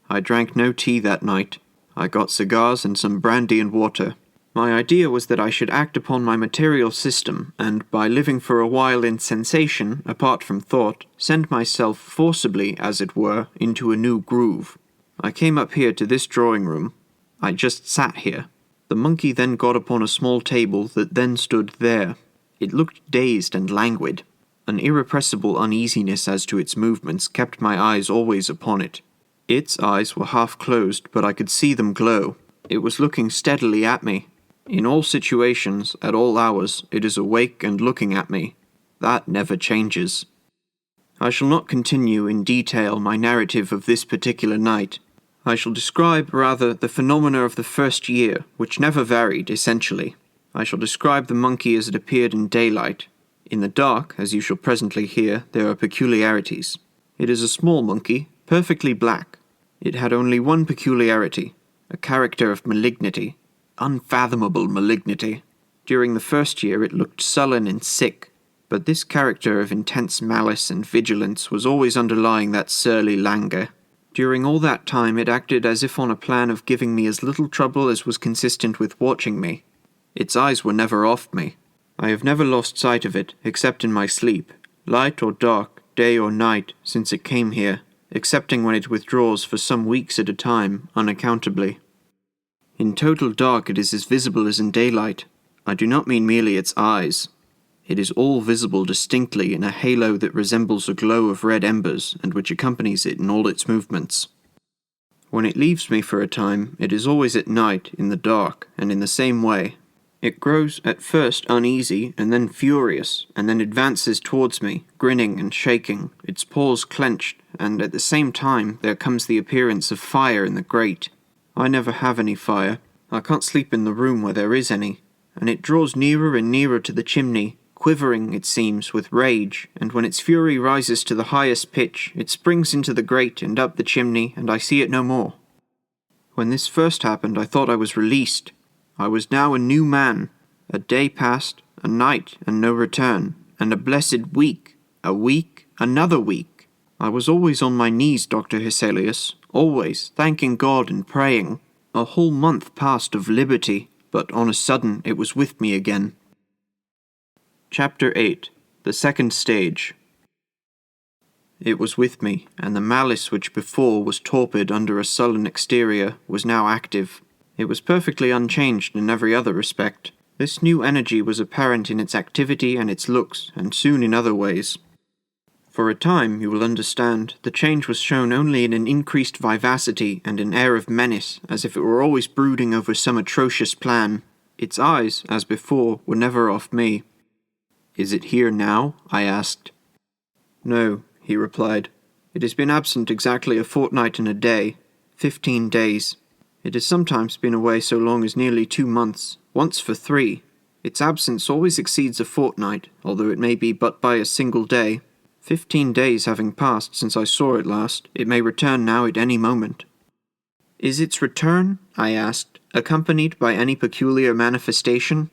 A: I drank no tea that night. I got cigars and some brandy and water. My idea was that I should act upon my material system, and, by living for a while in sensation, apart from thought, send myself forcibly, as it were, into a new groove. I came up here to this drawing-room. I just sat here. The monkey then got upon a small table that then stood there. It looked dazed and languid. An irrepressible uneasiness as to its movements kept my eyes always upon it. Its eyes were half closed, but I could see them glow. It was looking steadily at me. In all situations, at all hours, it is awake and looking at me. That never changes. I shall not continue in detail my narrative of this particular night. I shall describe, rather, the phenomena of the first year, which never varied, essentially. I shall describe the monkey as it appeared in daylight. In the dark, as you shall presently hear, there are peculiarities. It is a small monkey, perfectly black. It had only one peculiarity, a character of malignity, unfathomable malignity. During the first year it looked sullen and sick, but this character of intense malice and vigilance was always underlying that surly languor. During all that time it acted as if on a plan of giving me as little trouble as was consistent with watching me. Its eyes were never off me. I have never lost sight of it, except in my sleep, light or dark, day or night, since it came here, excepting when it withdraws for some weeks at a time, unaccountably. In total dark it is as visible as in daylight. I do not mean merely its eyes. It is all visible distinctly in a halo that resembles a glow of red embers, and which accompanies it in all its movements. When it leaves me for a time, it is always at night, in the dark, and in the same way. It grows at first uneasy, and then furious, and then advances towards me, grinning and shaking, its paws clenched, and at the same time there comes the appearance of fire in the grate. I never have any fire. I can't sleep in the room where there is any, and it draws nearer and nearer to the chimney, quivering, it seems, with rage, and when its fury rises to the highest pitch, it springs into the grate and up the chimney, and I see it no more. When this first happened, I thought I was released. I was now a new man. A day passed, a night, and no return, and a blessed week, a week, another week. I was always on my knees, Dr. Hesselius, always, thanking God and praying. A whole month passed of liberty, but on a sudden it was with me again. Chapter 8. The Second Stage. It was with me, and the malice which before was torpid under a sullen exterior was now active. It was perfectly unchanged in every other respect. This new energy was apparent in its activity and its looks, and soon in other ways. For a time, you will understand, the change was shown only in an increased vivacity and an air of menace, as if it were always brooding over some atrocious plan. Its eyes, as before, were never off me. "Is it here now?" I asked. "No," he replied. "It has been absent exactly a fortnight and a day, 15 days. It has sometimes been away so long as nearly 2 months, once for 3. Its absence always exceeds a fortnight, although it may be but by a single day. 15 days having passed since I saw it last, it may return now at any moment." "Is its return," I asked, "accompanied by any peculiar manifestation?"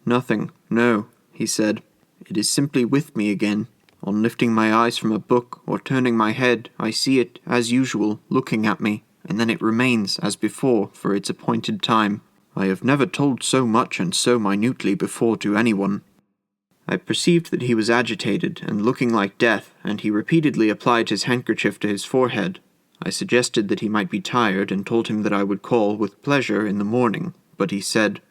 A: "Nothing, no," he said. "It is simply with me again. On lifting my eyes from a book or turning my head, I see it, as usual, looking at me, and then it remains, as before, for its appointed time. I have never told so much and so minutely before to anyone." I perceived that he was agitated and looking like death, and he repeatedly applied his handkerchief to his forehead. I suggested that he might be tired, and told him that I would call with pleasure in the morning, but he said,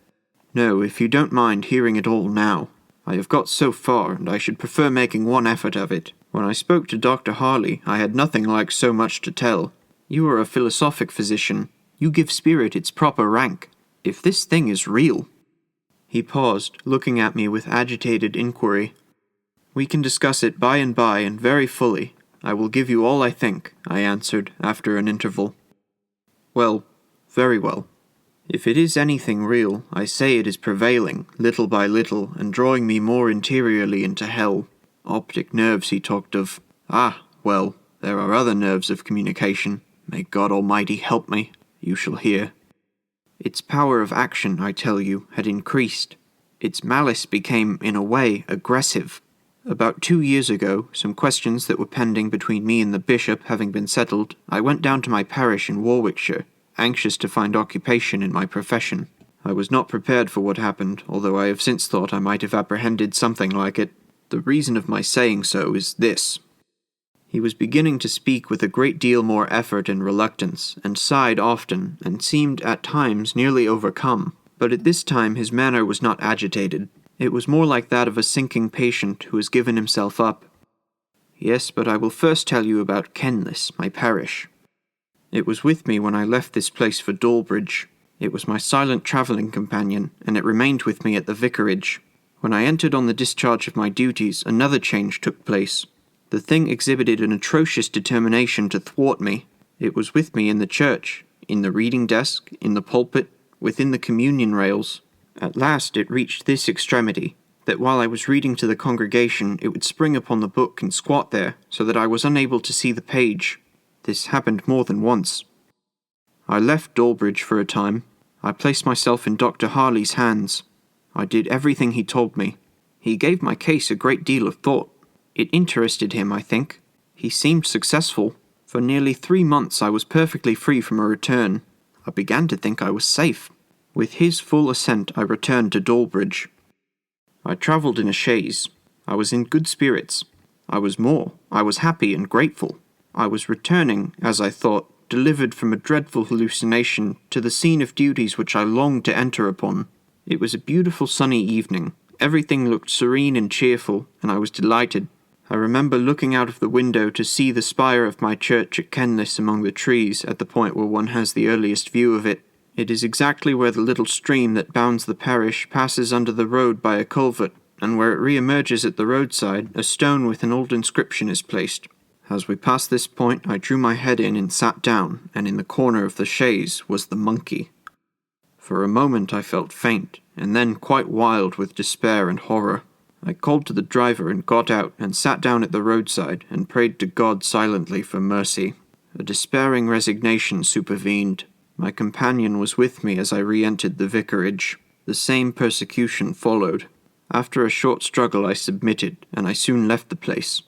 A: "No, if you don't mind hearing it all now. I have got so far, and I should prefer making one effort of it. When I spoke to Dr. Harley, I had nothing like so much to tell. You are a philosophic physician. You give spirit its proper rank. If this thing is real—" He paused, looking at me with agitated inquiry. "We can discuss it by and by and very fully. I will give you all I think," I answered, after an interval. "Well, very well. If it is anything real, I say it is prevailing, little by little, and drawing me more interiorly into hell. Optic nerves he talked of. Ah, Well, there are other nerves of communication. May God Almighty help me, you shall hear. Its power of action, I tell you, had increased. Its malice became, in a way, aggressive. About 2 years ago, some questions that were pending between me and the bishop having been settled, I went down to my parish in Warwickshire, anxious to find occupation in my profession. I was not prepared for what happened, although I have since thought I might have apprehended something like it. The reason of my saying so is this. He was beginning to speak with a great deal more effort and reluctance, and sighed often, and seemed at times nearly overcome. But at this time his manner was not agitated. It was more like that of a sinking patient who has given himself up. Yes, but I will first tell you about Kenlis, my parish. It was with me when I left this place for Dawlbridge. It was my silent travelling companion, and it remained with me at the vicarage. When I entered on the discharge of my duties, another change took place. The thing exhibited an atrocious determination to thwart me. It was with me in the church, in the reading desk, in the pulpit, within the communion rails. At last it reached this extremity, that while I was reading to the congregation, it would spring upon the book and squat there, so that I was unable to see the page. This happened more than once. I left Dawlbridge for a time. I placed myself in Dr. Harley's hands. I did everything he told me. He gave my case a great deal of thought. It interested him, I think. He seemed successful. For nearly 3 months I was perfectly free from a return. I began to think I was safe. With his full assent I returned to Dawlbridge. I travelled in a chaise. I was in good spirits. I was happy and grateful. I was returning, as I thought, delivered from a dreadful hallucination, to the scene of duties which I longed to enter upon. It was a beautiful sunny evening. Everything looked serene and cheerful, and I was delighted. I remember looking out of the window to see the spire of my church at Kenlis among the trees at the point where one has the earliest view of it. It is exactly where the little stream that bounds the parish passes under the road by a culvert, and where it re-emerges at the roadside, a stone with an old inscription is placed. As we passed this point, I drew my head in and sat down, and in the corner of the chaise was the monkey. For a moment I felt faint, and then quite wild with despair and horror. I called to the driver and got out and sat down at the roadside and prayed to God silently for mercy. A despairing resignation supervened. My companion was with me as I re-entered the vicarage. The same persecution followed. After a short struggle I submitted, and I soon left the place.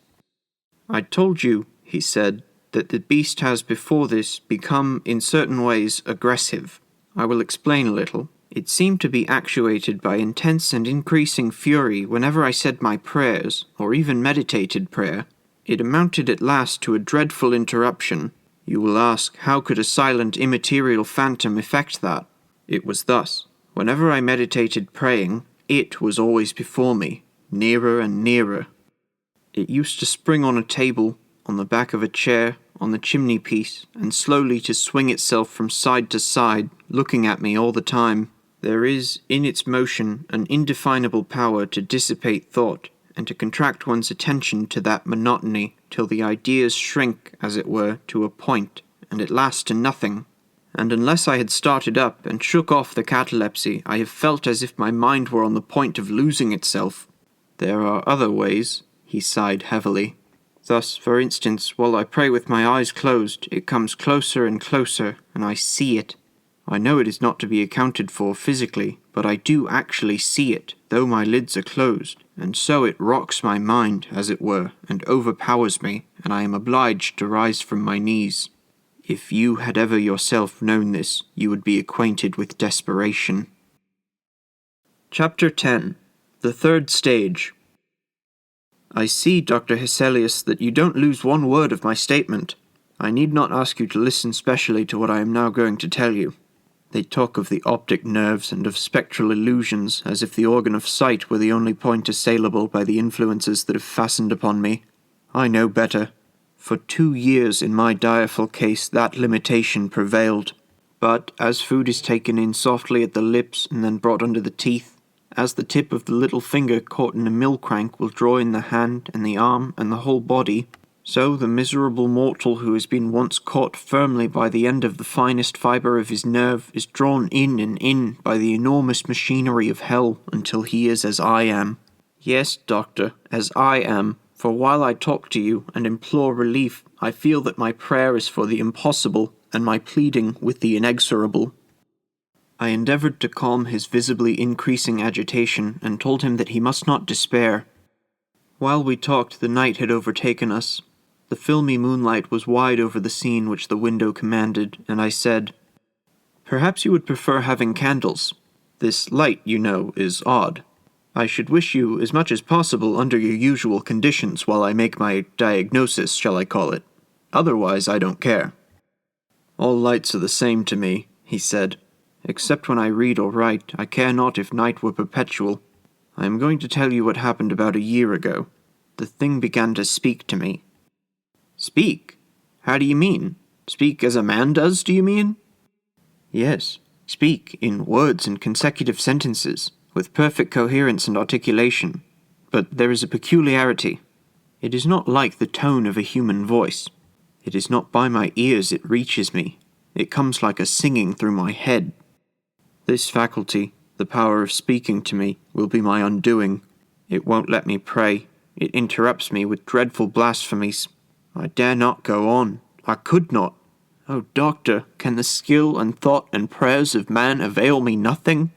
A: I told you, he said, that the beast has before this become, in certain ways, aggressive. I will explain a little. It seemed to be actuated by intense and increasing fury whenever I said my prayers, or even meditated prayer. It amounted at last to a dreadful interruption. You will ask, how could a silent, immaterial phantom effect that? It was thus. Whenever I meditated praying, it was always before me, nearer and nearer. It used to spring on a table, on the back of a chair, on the chimney-piece, and slowly to swing itself from side to side, looking at me all the time. There is, in its motion, an indefinable power to dissipate thought, and to contract one's attention to that monotony, till the ideas shrink, as it were, to a point, and at last to nothing. And unless I had started up and shook off the catalepsy, I have felt as if my mind were on the point of losing itself. There are other ways, he sighed heavily. Thus, for instance, while I pray with my eyes closed, it comes closer and closer, and I see it. I know it is not to be accounted for physically, but I do actually see it, though my lids are closed, and so it rocks my mind, as it were, and overpowers me, and I am obliged to rise from my knees. If you had ever yourself known this, you would be acquainted with desperation. Chapter 10. The Third Stage. I see, Dr. Hesselius, that you don't lose one word of my statement. I need not ask you to listen specially to what I am now going to tell you. They talk of the optic nerves and of spectral illusions, as if the organ of sight were the only point assailable by the influences that have fastened upon me. I know better. For 2 years in my direful case that limitation prevailed. But as food is taken in softly at the lips and then brought under the teeth, as the tip of the little finger caught in a mill crank will draw in the hand and the arm and the whole body, so the miserable mortal who has been once caught firmly by the end of the finest fibre of his nerve is drawn in and in by the enormous machinery of hell until he is as I am. Yes, doctor, as I am, for while I talk to you and implore relief, I feel that my prayer is for the impossible, and my pleading with the inexorable." I endeavoured to calm his visibly increasing agitation, and told him that he must not despair. While we talked, the night had overtaken us. The filmy moonlight was wide over the scene which the window commanded, and I said, "Perhaps you would prefer having candles. This light, you know, is odd. I should wish you as much as possible under your usual conditions while I make my diagnosis, shall I call it. Otherwise, I don't care." "All lights are the same to me," he said. "Except when I read or write, I care not if night were perpetual. I am going to tell you what happened about a year ago. The thing began to speak to me." "Speak? How do you mean? Speak as a man does, do you mean?" "Yes, speak in words and consecutive sentences, with perfect coherence and articulation. But there is a peculiarity. It is not like the tone of a human voice. It is not by my ears it reaches me. It comes like a singing through my head. This faculty, the power of speaking to me, will be my undoing. It won't let me pray. It interrupts me with dreadful blasphemies. I dare not go on. I could not. Oh, doctor, can the skill and thought and prayers of man avail me nothing?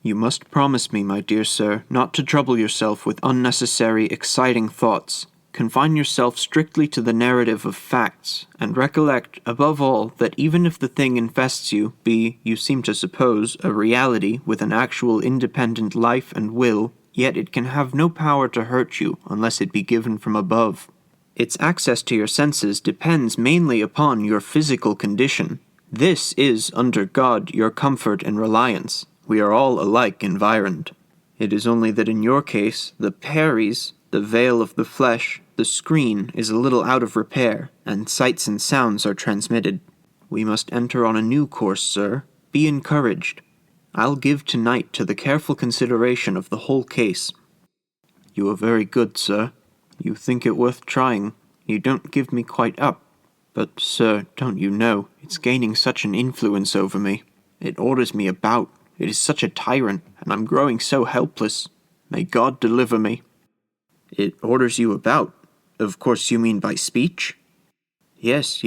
A: You must promise me, my dear sir, not to trouble yourself with unnecessary, exciting thoughts. Confine yourself strictly to the narrative of facts, and recollect, above all, that even if the thing infests you be, you seem to suppose, a reality with an actual independent life and will, yet it can have no power to hurt you unless it be given from above. Its access to your senses depends mainly upon your physical condition. This is, under God, your comfort and reliance. We are all alike environed. It is only that in your case, the peries, the veil of the flesh, the screen, is a little out of repair, and sights and sounds are transmitted. We must enter on a new course, sir. Be encouraged. I'll give tonight to the careful consideration of the whole case." "You are very good, sir. You think it worth trying. You don't give me quite up. But, sir, don't you know, it's gaining such an influence over me. It orders me about. It is such a tyrant, and I'm growing so helpless. May God deliver me." "It orders you about? Of course you mean by speech?" Yes,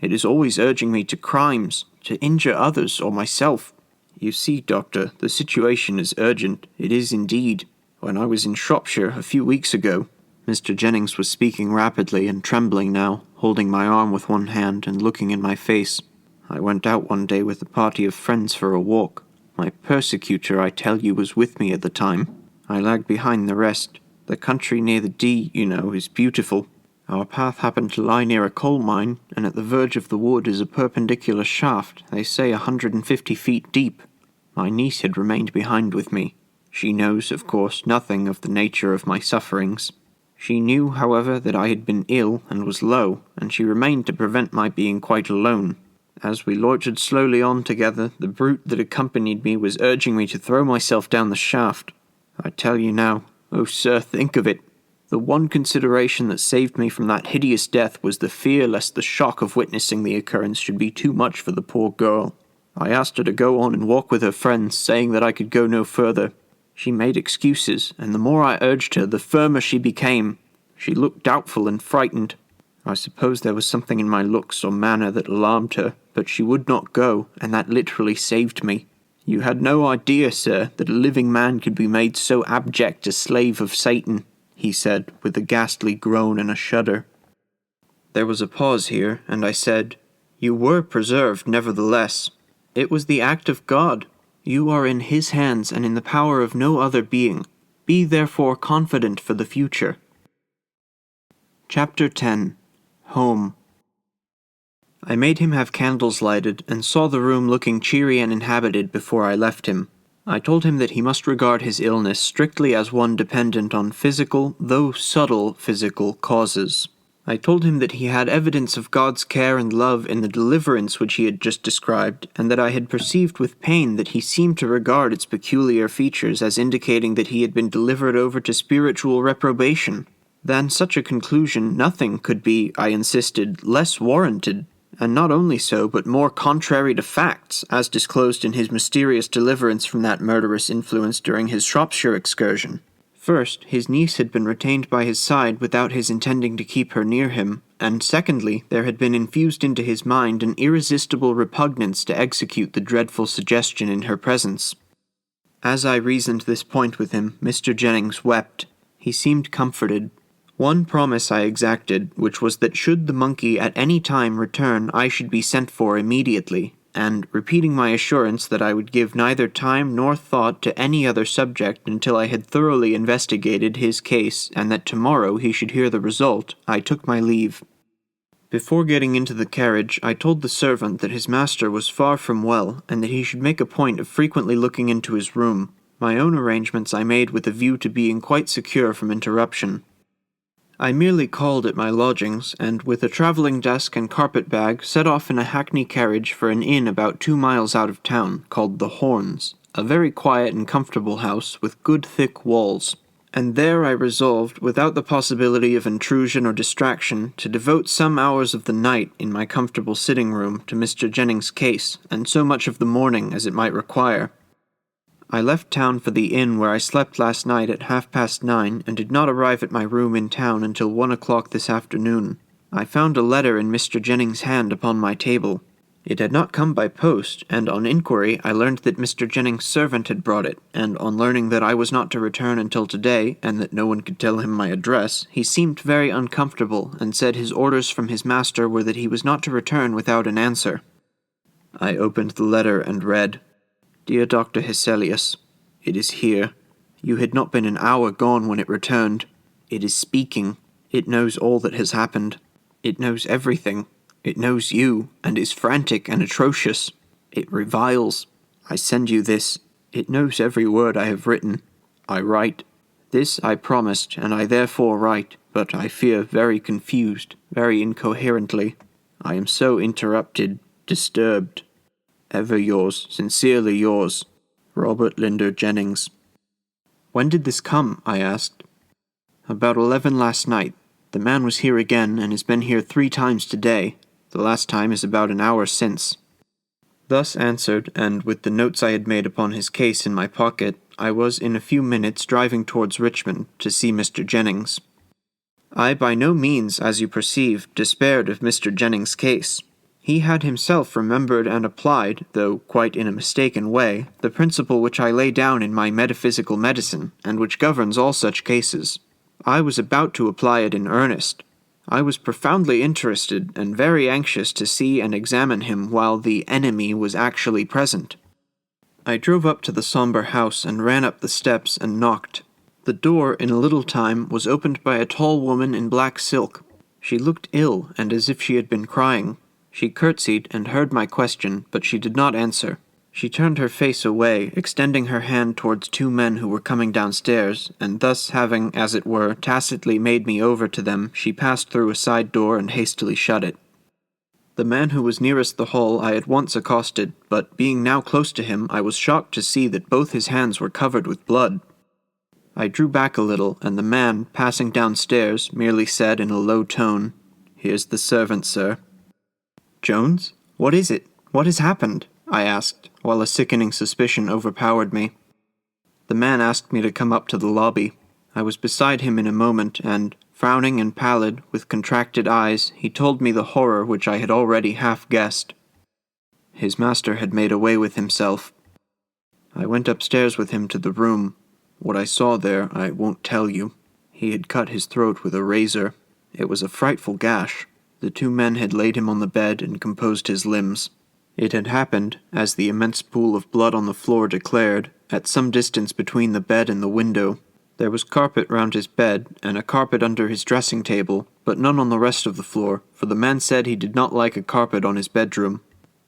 A: it is always urging me to crimes, to injure others or myself. You see, doctor, the situation is urgent. It is indeed. When I was in Shropshire a few weeks ago," Mr. Jennings was speaking rapidly and trembling now, holding my arm with one hand and looking in my face. "I went out one day with a party of friends for a walk. My persecutor, I tell you, was with me at the time. I lagged behind the rest. The country near the Dee, you know, is beautiful. Our path happened to lie near a coal mine, and at the verge of the wood is a perpendicular shaft, they say 150 feet deep. My niece had remained behind with me. She knows, of course, nothing of the nature of my sufferings. She knew, however, that I had been ill and was low, and she remained to prevent my being quite alone. As we loitered slowly on together, the brute that accompanied me was urging me to throw myself down the shaft. I tell you now, oh, sir, think of it. The one consideration that saved me from that hideous death was the fear lest the shock of witnessing the occurrence should be too much for the poor girl. I asked her to go on and walk with her friends, saying that I could go no further. She made excuses, and the more I urged her, the firmer she became. She looked doubtful and frightened. I suppose there was something in my looks or manner that alarmed her, but she would not go, and that literally saved me. You had no idea, sir, that a living man could be made so abject a slave of Satan," he said, with a ghastly groan and a shudder. There was a pause here, and I said, "You were preserved, nevertheless. It was the act of God. You are in His hands and in the power of no other being. Be therefore confident for the future." Chapter 10. Home. I made him have candles lighted, and saw the room looking cheery and inhabited before I left him. I told him that he must regard his illness strictly as one dependent on physical, though subtle physical, causes. I told him that he had evidence of God's care and love in the deliverance which he had just described, and that I had perceived with pain that he seemed to regard its peculiar features as indicating that he had been delivered over to spiritual reprobation. Than such a conclusion nothing could be, I insisted, less warranted, and not only so, but more contrary to facts, as disclosed in his mysterious deliverance from that murderous influence during his Shropshire excursion. First, his niece had been retained by his side without his intending to keep her near him, and secondly, there had been infused into his mind an irresistible repugnance to execute the dreadful suggestion in her presence. As I reasoned this point with him, Mr. Jennings wept. He seemed comforted. One promise I exacted, which was that should the monkey at any time return, I should be sent for immediately, and, repeating my assurance that I would give neither time nor thought to any other subject until I had thoroughly investigated his case, and that tomorrow he should hear the result, I took my leave. Before getting into the carriage, I told the servant that his master was far from well, and that he should make a point of frequently looking into his room. My own arrangements I made with a view to being quite secure from interruption. I merely called at my lodgings, and with a travelling desk and carpet-bag set off in a hackney carriage for an inn about 2 miles out of town, called the Horns, a very quiet and comfortable house with good thick walls. And there I resolved, without the possibility of intrusion or distraction, to devote some hours of the night in my comfortable sitting-room to Mr. Jennings' case, and so much of the morning as it might require. I left town for the inn where I slept last night at 9:30, and did not arrive at my room in town until 1 o'clock this afternoon. I found a letter in Mr. Jennings' hand upon my table. It had not come by post, and on inquiry I learned that Mr. Jennings' servant had brought it, and on learning that I was not to return until today, and that no one could tell him my address, he seemed very uncomfortable, and said his orders from his master were that he was not to return without an answer. I opened the letter and read, "Dear Dr. Hesselius, it is here. You had not been an hour gone when it returned. It is speaking. It knows all that has happened. It knows everything. It knows you, and is frantic and atrocious. It reviles. I send you this. It knows every word I have written. I write. This I promised, and I therefore write, but I fear very confused, very incoherently. I am so interrupted, disturbed. Ever yours, sincerely yours, Robert Linder Jennings." "When did this come?" I asked. "About 11 last night. The man was here again, and has been here 3 times today. The last time is about an hour since." Thus answered, and with the notes I had made upon his case in my pocket, I was in a few minutes driving towards Richmond to see Mr. Jennings. I by no means, as you perceive, despaired of Mr. Jennings' case. He had himself remembered and applied, though quite in a mistaken way, the principle which I lay down in my metaphysical medicine, and which governs all such cases. I was about to apply it in earnest. I was profoundly interested and very anxious to see and examine him while the enemy was actually present. I drove up to the sombre house and ran up the steps and knocked. The door, in a little time, was opened by a tall woman in black silk. She looked ill, and as if she had been crying. She curtsied and heard my question, but she did not answer. She turned her face away, extending her hand towards 2 men who were coming downstairs, and thus having, as it were, tacitly made me over to them, she passed through a side door and hastily shut it. The man who was nearest the hall I at once accosted, but being now close to him, I was shocked to see that both his hands were covered with blood. I drew back a little, and the man, passing downstairs, merely said in a low tone, "Here's the servant, sir." "Jones? What is it? What has happened?" I asked, while a sickening suspicion overpowered me. The man asked me to come up to the lobby. I was beside him in a moment, and, frowning and pallid, with contracted eyes, he told me the horror which I had already half guessed. His master had made away with himself. I went upstairs with him to the room. What I saw there I won't tell you. He had cut his throat with a razor. It was a frightful gash. The 2 men had laid him on the bed and composed his limbs. It had happened, as the immense pool of blood on the floor declared, at some distance between the bed and the window. There was carpet round his bed, and a carpet under his dressing-table, but none on the rest of the floor, for the man said he did not like a carpet on his bedroom.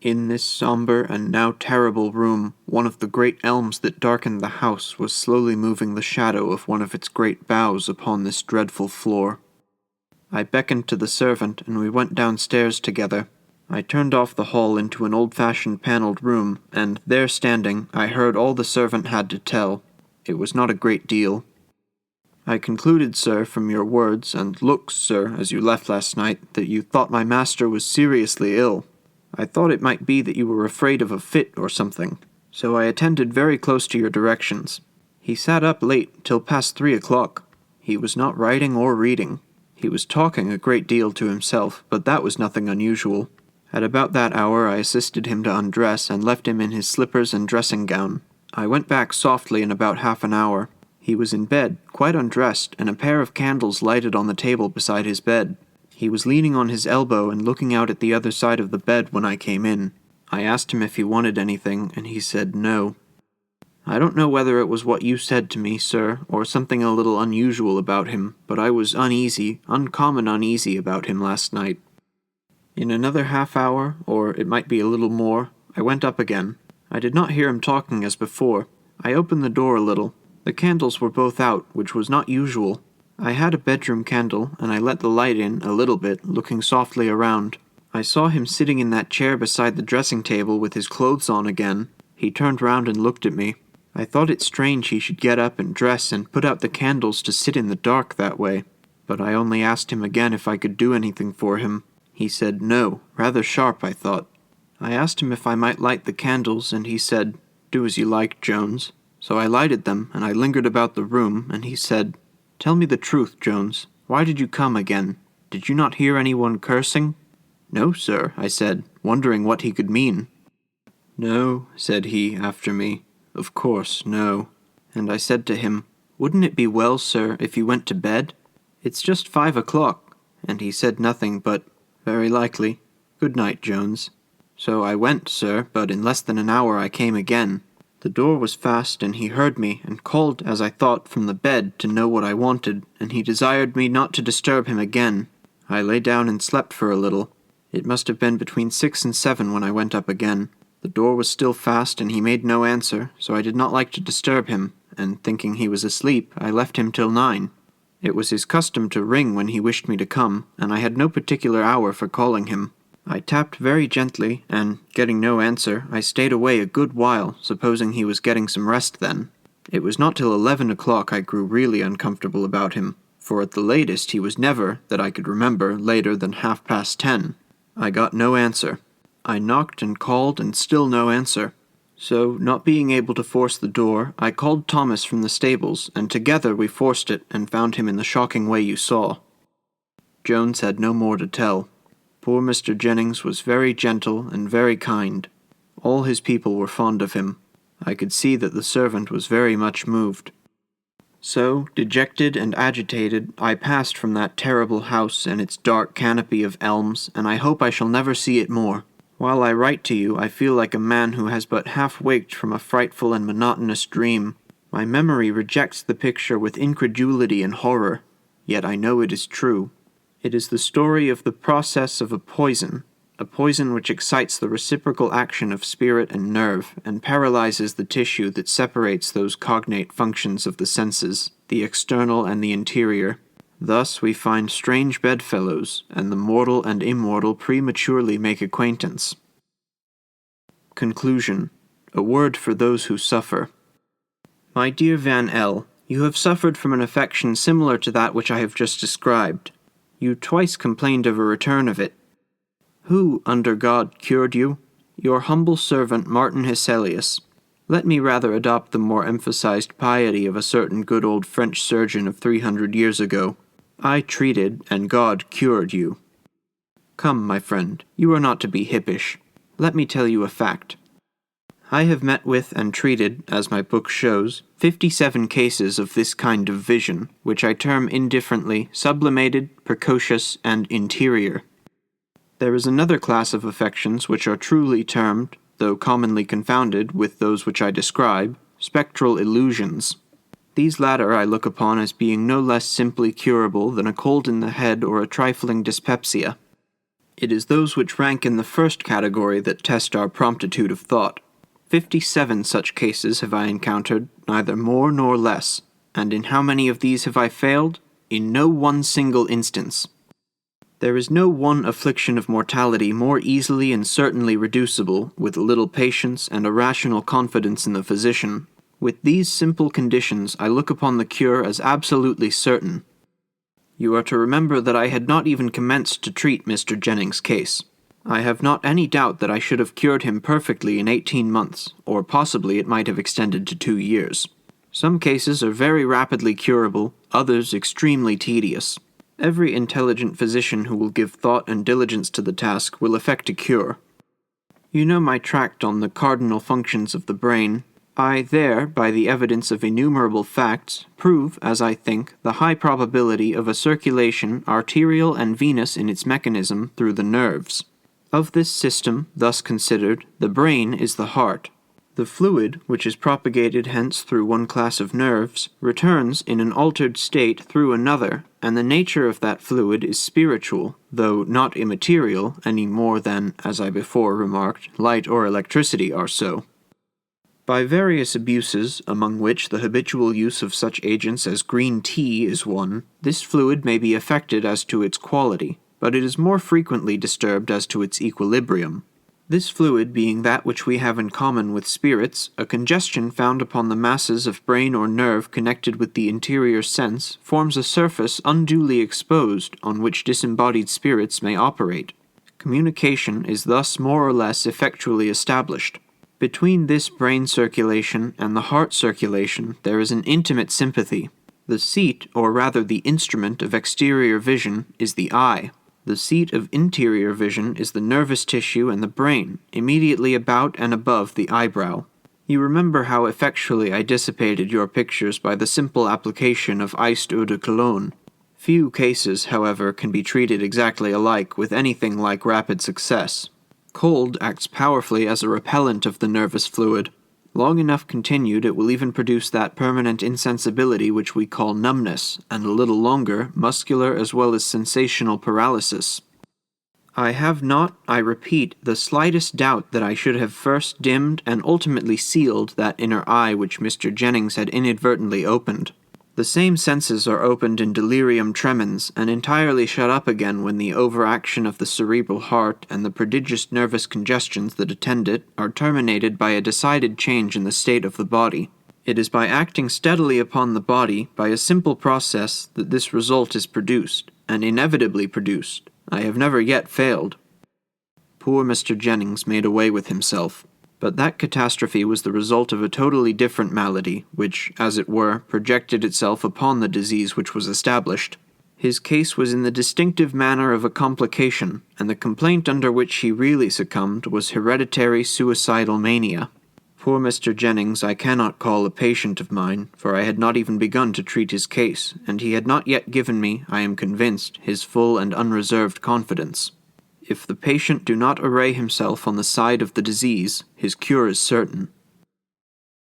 A: In this sombre and now terrible room, one of the great elms that darkened the house was slowly moving the shadow of one of its great boughs upon this dreadful floor. I beckoned to the servant, and we went downstairs together. I turned off the hall into an old-fashioned panelled room, and, there standing, I heard all the servant had to tell. It was not a great deal. "I concluded, sir, from your words and looks, sir, as you left last night, that you thought my master was seriously ill. I thought it might be that you were afraid of a fit or something, so I attended very close to your directions. He sat up late, till past 3 o'clock. He was not writing or reading. He was talking a great deal to himself, but that was nothing unusual. At about that hour I assisted him to undress, and left him in his slippers and dressing-gown. I went back softly in about half an hour. He was in bed, quite undressed, and a pair of candles lighted on the table beside his bed. He was leaning on his elbow and looking out at the other side of the bed when I came in. I asked him if he wanted anything, and he said no. I don't know whether it was what you said to me, sir, or something a little unusual about him, but I was uneasy, uncommon uneasy about him last night. In another half hour, or it might be a little more, I went up again. I did not hear him talking as before. I opened the door a little. The candles were both out, which was not usual. I had a bedroom candle, and I let the light in a little bit, looking softly around. I saw him sitting in that chair beside the dressing-table with his clothes on again. He turned round and looked at me. I thought it strange he should get up and dress and put out the candles to sit in the dark that way. But I only asked him again if I could do anything for him. He said no, rather sharp, I thought. I asked him if I might light the candles, and he said, "Do as you like, Jones." So I lighted them, and I lingered about the room, and he said, "Tell me the truth, Jones. Why did you come again? Did you not hear anyone cursing?" "No, sir," I said, wondering what he could mean. "No," said he, after me. "Of course, no." And I said to him, "Wouldn't it be well, sir, if you went to bed? It's just 5 o'clock." And he said nothing but, "Very likely. Good night, Jones." So I went, sir, but in less than an hour I came again. The door was fast, and he heard me, and called, as I thought, from the bed to know what I wanted, and he desired me not to disturb him again. I lay down and slept for a little. It must have been between 6 and 7 when I went up again. The door was still fast, and he made no answer, so I did not like to disturb him, and thinking he was asleep, I left him till 9. It was his custom to ring when he wished me to come, and I had no particular hour for calling him. I tapped very gently, and, getting no answer, I stayed away a good while, supposing he was getting some rest then. It was not till 11 o'clock I grew really uncomfortable about him, for at the latest he was never, that I could remember, later than 10:30. I got no answer. I knocked and called, and still no answer. So, not being able to force the door, I called Thomas from the stables, and together we forced it and found him in the shocking way you saw. Jones had no more to tell. Poor Mr. Jennings was very gentle and very kind. All his people were fond of him. I could see that the servant was very much moved. So, dejected and agitated, I passed from that terrible house and its dark canopy of elms, and I hope I shall never see it more. While I write to you, I feel like a man who has but half waked from a frightful and monotonous dream. My memory rejects the picture with incredulity and horror, yet I know it is true. It is the story of the process of a poison which excites the reciprocal action of spirit and nerve, and paralyzes the tissue that separates those cognate functions of the senses, the external and the interior. Thus we find strange bedfellows, and the mortal and immortal prematurely make acquaintance. Conclusion. A word for those who suffer. My dear Van L., you have suffered from an affection similar to that which I have just described. You twice complained of a return of it. Who, under God, cured you? Your humble servant Martin Hesselius. Let me rather adopt the more emphasized piety of a certain good old French surgeon of 300 years ago. I treated, and God cured you. Come, my friend, you are not to be hippish. Let me tell you a fact. I have met with and treated, as my book shows, 57 cases of this kind of vision, which I term indifferently sublimated, precocious, and interior. There is another class of affections which are truly termed, though commonly confounded with those which I describe, spectral illusions. These latter I look upon as being no less simply curable than a cold in the head or a trifling dyspepsia. It is those which rank in the first category that test our promptitude of thought. 57 such cases have I encountered, neither more nor less, and in how many of these have I failed? In no one single instance. There is no one affliction of mortality more easily and certainly reducible, with a little patience and a rational confidence in the physician. With these simple conditions I look upon the cure as absolutely certain. You are to remember that I had not even commenced to treat Mr. Jennings' case. I have not any doubt that I should have cured him perfectly in 18 months, or possibly it might have extended to 2 years. Some cases are very rapidly curable, others extremely tedious. Every intelligent physician who will give thought and diligence to the task will effect a cure. You know my tract on the cardinal functions of the brain. I there, by the evidence of innumerable facts, prove, as I think, the high probability of a circulation arterial and venous in its mechanism through the nerves. Of this system, thus considered, the brain is the heart. The fluid, which is propagated hence through one class of nerves, returns in an altered state through another, and the nature of that fluid is spiritual, though not immaterial, any more than, as I before remarked, light or electricity are so. By various abuses, among which the habitual use of such agents as green tea is one, this fluid may be affected as to its quality, but it is more frequently disturbed as to its equilibrium. This fluid being that which we have in common with spirits, a congestion found upon the masses of brain or nerve connected with the interior sense forms a surface unduly exposed on which disembodied spirits may operate. Communication is thus more or less effectually established. Between this brain circulation and the heart circulation there is an intimate sympathy. The seat, or rather the instrument of exterior vision, is the eye. The seat of interior vision is the nervous tissue and the brain, immediately about and above the eyebrow. You remember how effectually I dissipated your pictures by the simple application of iced eau de Cologne. Few cases, however, can be treated exactly alike with anything like rapid success. Cold acts powerfully as a repellent of the nervous fluid. Long enough continued, it will even produce that permanent insensibility which we call numbness, and a little longer, muscular as well as sensational paralysis. I have not, I repeat, the slightest doubt that I should have first dimmed and ultimately sealed that inner eye which Mr. Jennings had inadvertently opened. The same senses are opened in delirium tremens and entirely shut up again when the overaction of the cerebral heart and the prodigious nervous congestions that attend it are terminated by a decided change in the state of the body. It is by acting steadily upon the body, by a simple process, that this result is produced, and inevitably produced. I have never yet failed. Poor Mr. Jennings made away with himself. But that catastrophe was the result of a totally different malady, which, as it were, projected itself upon the disease which was established. His case was in the distinctive manner of a complication, and the complaint under which he really succumbed was hereditary suicidal mania. Poor Mr. Jennings I cannot call a patient of mine, for I had not even begun to treat his case, and he had not yet given me, I am convinced, his full and unreserved confidence. If the patient do not array himself on the side of the disease, his cure is certain.